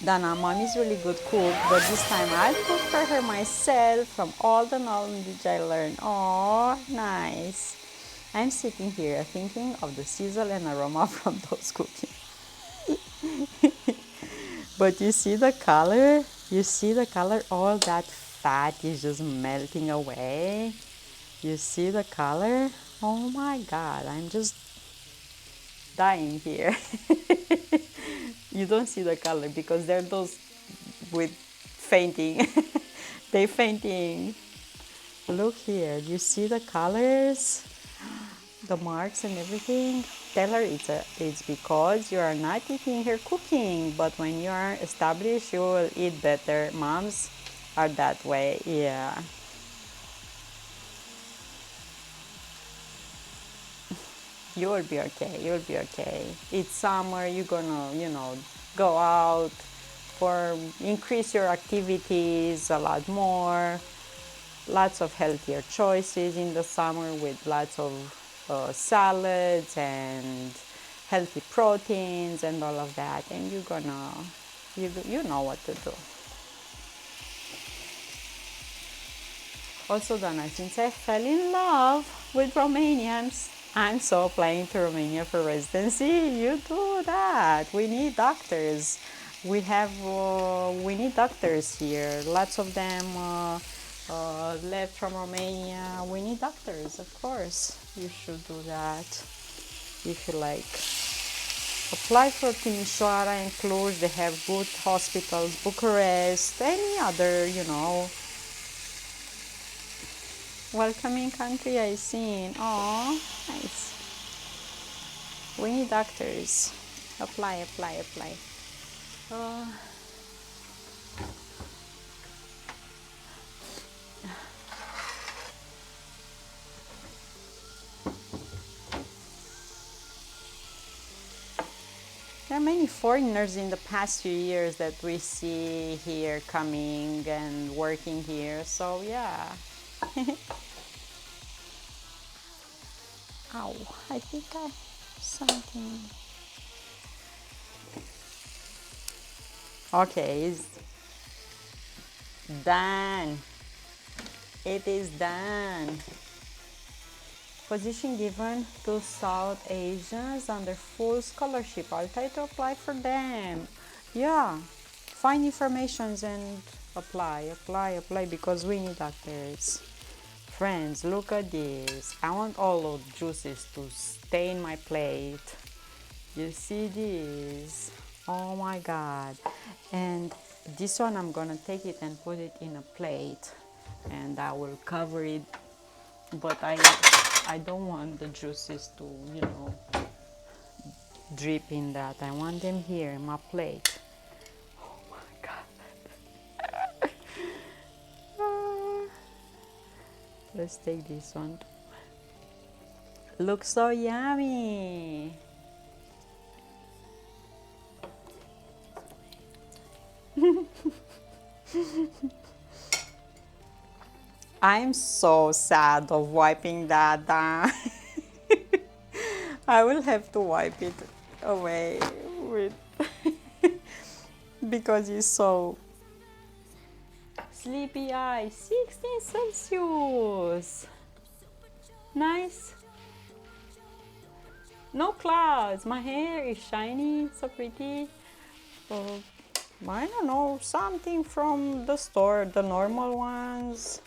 Speaker 1: Dana, mom is really good cook, but this time I'll cook for her myself from all the knowledge I learned. Oh, nice. I'm sitting here thinking of the sizzle and aroma from those cooking. But you see the color? You see the color? All that fat is just melting away. You see the color? Oh my God, I'm just dying here. You don't see the color because they're those with fainting. They fainting. Look here, you see the colors? The marks and everything. Tell her it's because you are not eating her cooking, but when you are established, you will eat better. Moms are that way, yeah. You will be okay. You'll be okay. It's summer. You're gonna, go out for increase your activities a lot more. Lots of healthier choices in the summer with lots of salads and healthy proteins and all of that. And you know what to do. Also, Donna, since I fell in love with Romanians, I'm so applying to Romania for residency. You do that. We need doctors. We need doctors here. Lots of them left from Romania. We need doctors, of course. You should do that if you like. Apply for Timișoara and Cluj. They have good hospitals. Bucharest, any other, welcoming country I seen. Oh, nice. We need doctors. Apply, apply, apply. Uh, there are many foreigners in the past few years that we see here coming and working here. So yeah. Ow, I think I something. Okay, it's done. It is done. Position given to South Asians under full scholarship. I'll try to apply for them. Yeah, find informations and apply because we need doctors. Friends, look at this. I want all of the juices to stay in my plate. You see this? Oh my God. And this one I'm gonna take it and put it in a plate and I will cover it, but I don't want the juices to, drip in that. I want them here in my plate. Oh my God. Let's take this one. Looks so yummy. I'm so sad of wiping that down. I will have to wipe it away with because it's so sleepy eye. 16 Celsius. Nice. No clouds. My hair is shiny, so pretty. Oh, I don't know, something from the store, the normal ones.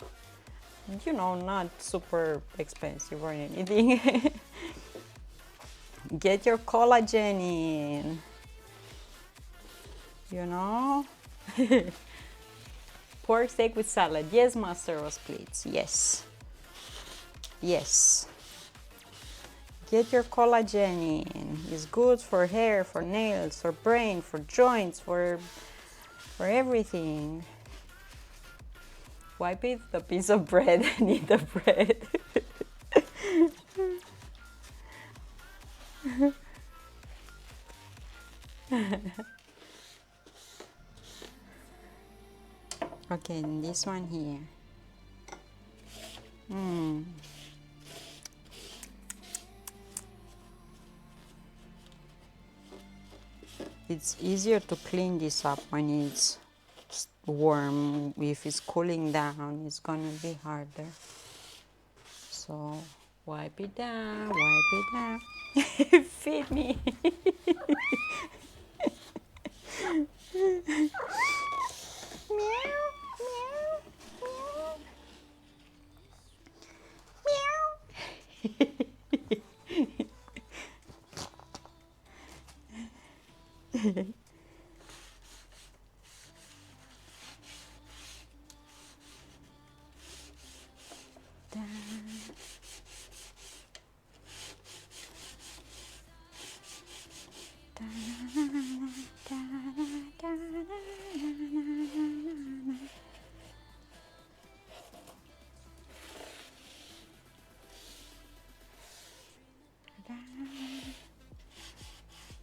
Speaker 1: You know, not super expensive or anything. Get your collagen in. You know? Pork steak with salad. Yes, Master of Splits. Yes. Yes. Get your collagen in. It's good for hair, for nails, for brain, for joints, for everything. Wipe it the piece of bread and eat the bread. Okay, and this one here. It's easier to clean this up when it's warm. If it's cooling down, it's gonna be harder. So wipe it down, wipe it down. Feed me. Meow, meow, meow.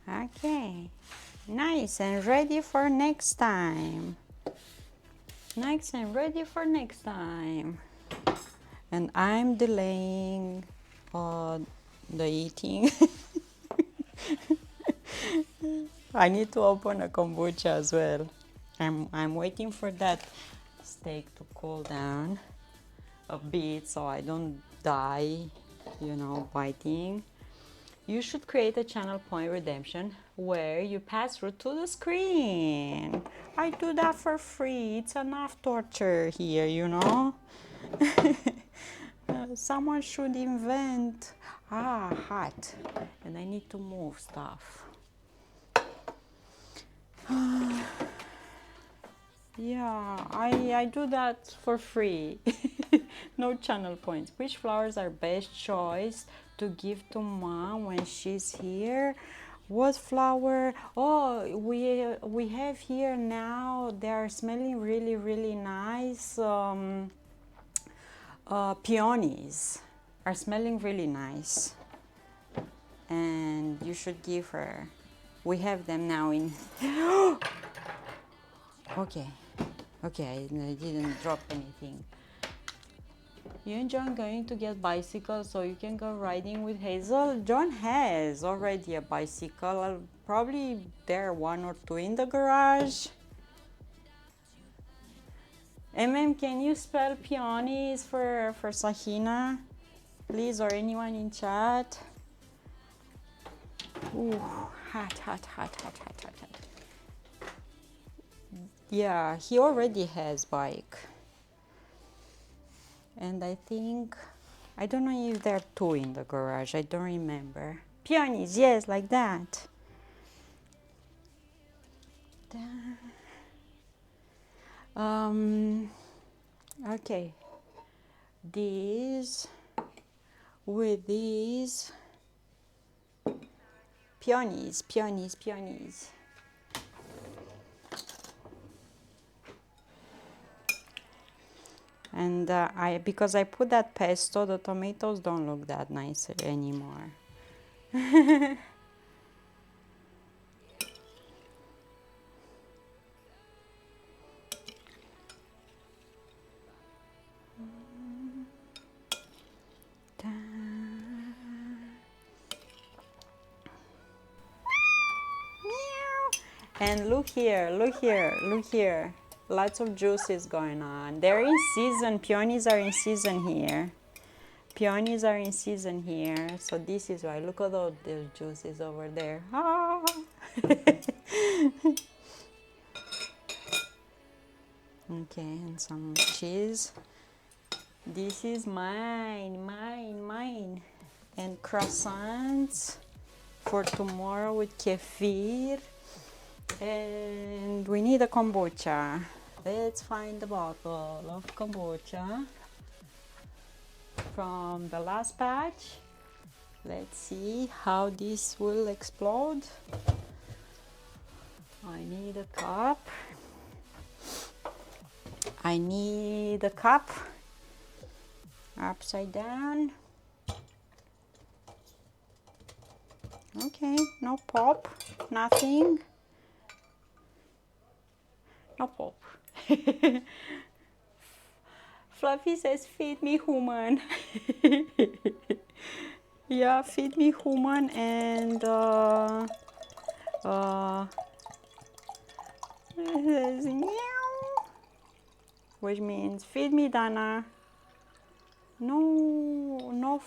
Speaker 1: Okay, nice and ready for next time. Nice and ready for next time. And I'm delaying the eating. I need to open a kombucha as well. I'm waiting for that steak to cool down a bit so I don't die, you know, biting. You should create a channel point redemption where you pass through to the screen. I do that for free. It's enough torture here, you know. Someone should invent. Hot. And I need to move stuff. Yeah, I do that for free. No channel points. Which flowers are best choice to give to mom when she's here? What flower? Oh, we have here now. They are smelling really really nice. Peonies are smelling really nice, and you should give her. We have them now in. Okay, okay, I didn't drop anything. You and John going to get bicycles so you can go riding with Hazel? John has already a bicycle. Probably there are one or two in the garage. Can you spell peonies for Sahina? Please, or anyone in chat? Ooh, hot. Yeah, he already has bike. And I think, I don't know if there are two in the garage, I don't remember. Peonies, yes, like that. Okay, these with these peonies. And because I put that pesto, the tomatoes don't look that nice anymore. And look here, look here, look here. Lots of juices going on. They're in season. Peonies are in season here. Peonies are in season here. So this is why. Look at all those juices over there. Ah. Okay, and some cheese. This is mine, mine, mine. And croissants for tomorrow with kefir. And we need a kombucha. Let's find the bottle of kombucha from the last batch. Let's see how this will explode. I need a cup. I need a cup upside down. Okay, no pop, nothing. No pop. Fluffy says, feed me human. Yeah, feed me human and it says meow, which means feed me Dana. No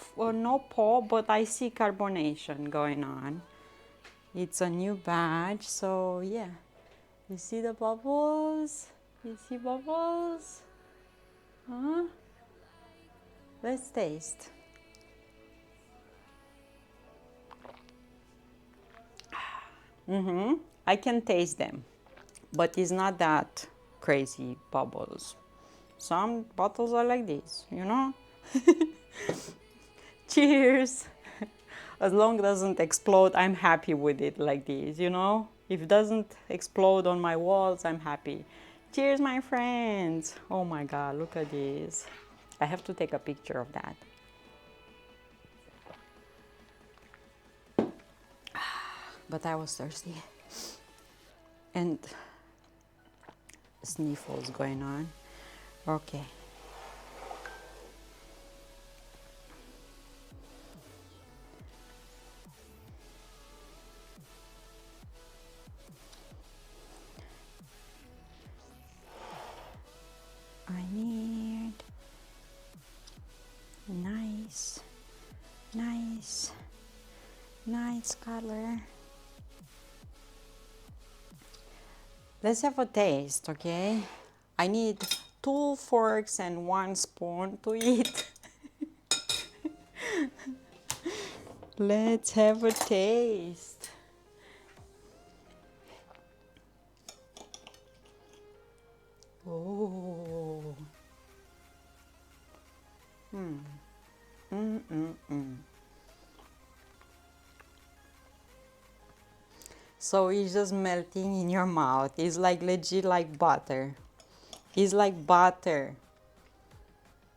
Speaker 1: pop, but I see carbonation going on. It's a new batch, so yeah. You see the bubbles? You see bubbles? Huh? Let's taste. I can taste them, but it's not that crazy bubbles. Some bottles are like this, you know? Cheers! As long as it doesn't explode, I'm happy with it like this, you know? If it doesn't explode on my walls, I'm happy. Cheers, my friends! Oh my God, look at this. I have to take a picture of that. But I was thirsty. And sniffles going on. Okay. I need nice color. Let's have a taste, okay? I need 2 forks and 1 spoon to eat. Let's have a taste. Oh. So it's just melting in your mouth. It's like legit like butter. It's like butter.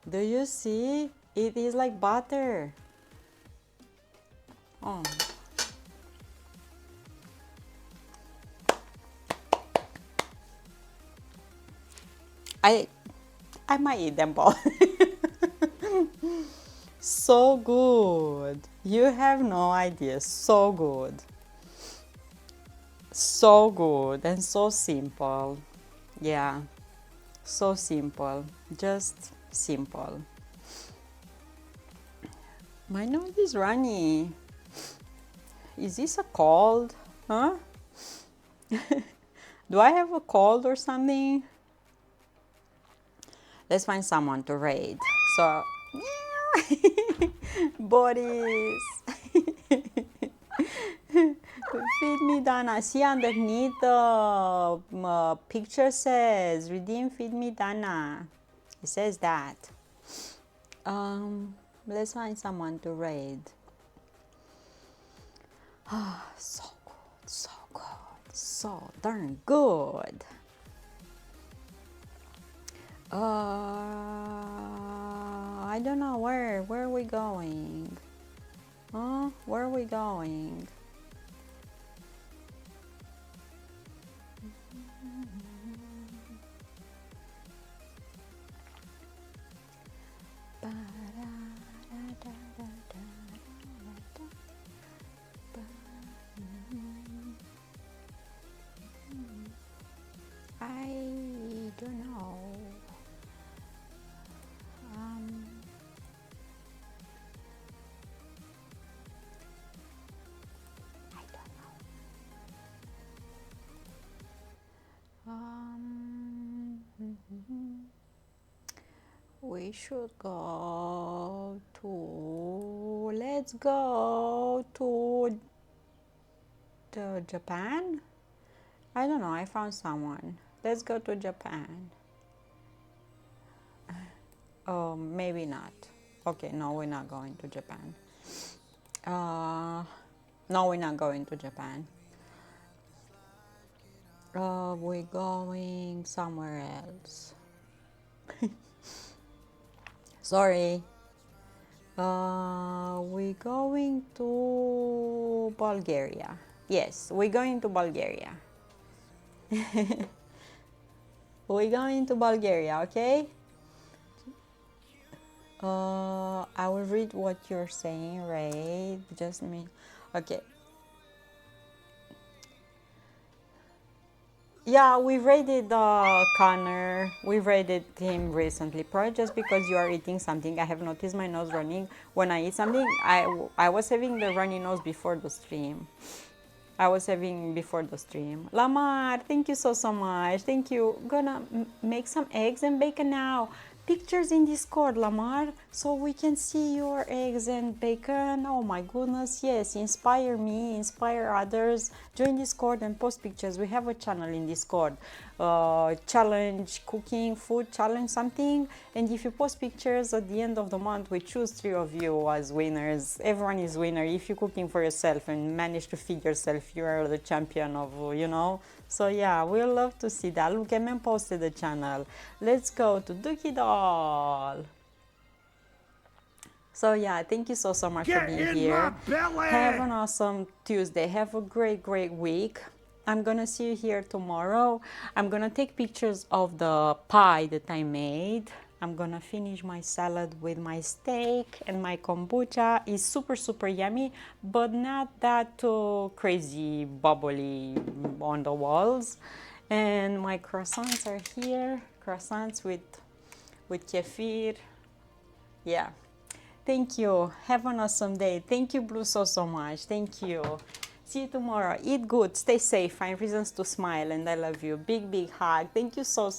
Speaker 1: Do you see? It is like butter. Oh. I might eat them both. So good. You have no idea. So good. So good and so simple. Yeah. So simple. Just simple. My nose is runny. Is this a cold? Huh? Do I have a cold or something? Let's find someone to raid. So, Boris. Feed me, Dana. See underneath the picture says, redeem feed me, Dana. It says that. Let's find someone to raid. So good, so good, so darn good. I don't know where are we going? Huh? Where are we going? we should go to, let's go to the Japan. I don't know, I found someone. Let's go to Japan. Oh, maybe not. Okay, no, we're not going to Japan. No, we're not going to Japan. We're going somewhere else. Sorry. We're going to Bulgaria. Yes, we're going to Bulgaria. We're going to Bulgaria, okay? I will read what you're saying, right? Just me. Okay. Yeah, we rated Connor. We rated him recently. Probably just because you are eating something. I have noticed my nose running when I eat something. I was having the runny nose before the stream. I was having before the stream. Lamar, thank you so much. Thank you. Gonna make some eggs and bacon now. Pictures in Discord, Lamar, so we can see your eggs and bacon. Oh my goodness, yes. Inspire me, inspire others. Join Discord and post pictures. We have a channel in Discord. Challenge cooking, food challenge something. And if you post pictures at the end of the month, we choose 3 of you as winners. Everyone is winner. If you're cooking for yourself and manage to feed yourself, you are the champion of, So yeah, we'll love to see that. Look, Emin posted the channel. Let's go to Dookie Doll. So yeah, thank you so much for being here. Have an awesome Tuesday. Have a great week. I'm gonna see you here tomorrow. I'm gonna take pictures of the pie that I made. I'm gonna finish my salad with my steak and my kombucha. It's super yummy, but not that crazy bubbly on the walls. And my croissants are here. Croissants with kefir. Yeah. Thank you. Have an awesome day. Thank you, Blue, so much. Thank you. See you tomorrow. Eat good. Stay safe. Find reasons to smile. And I love you. Big hug. Thank you so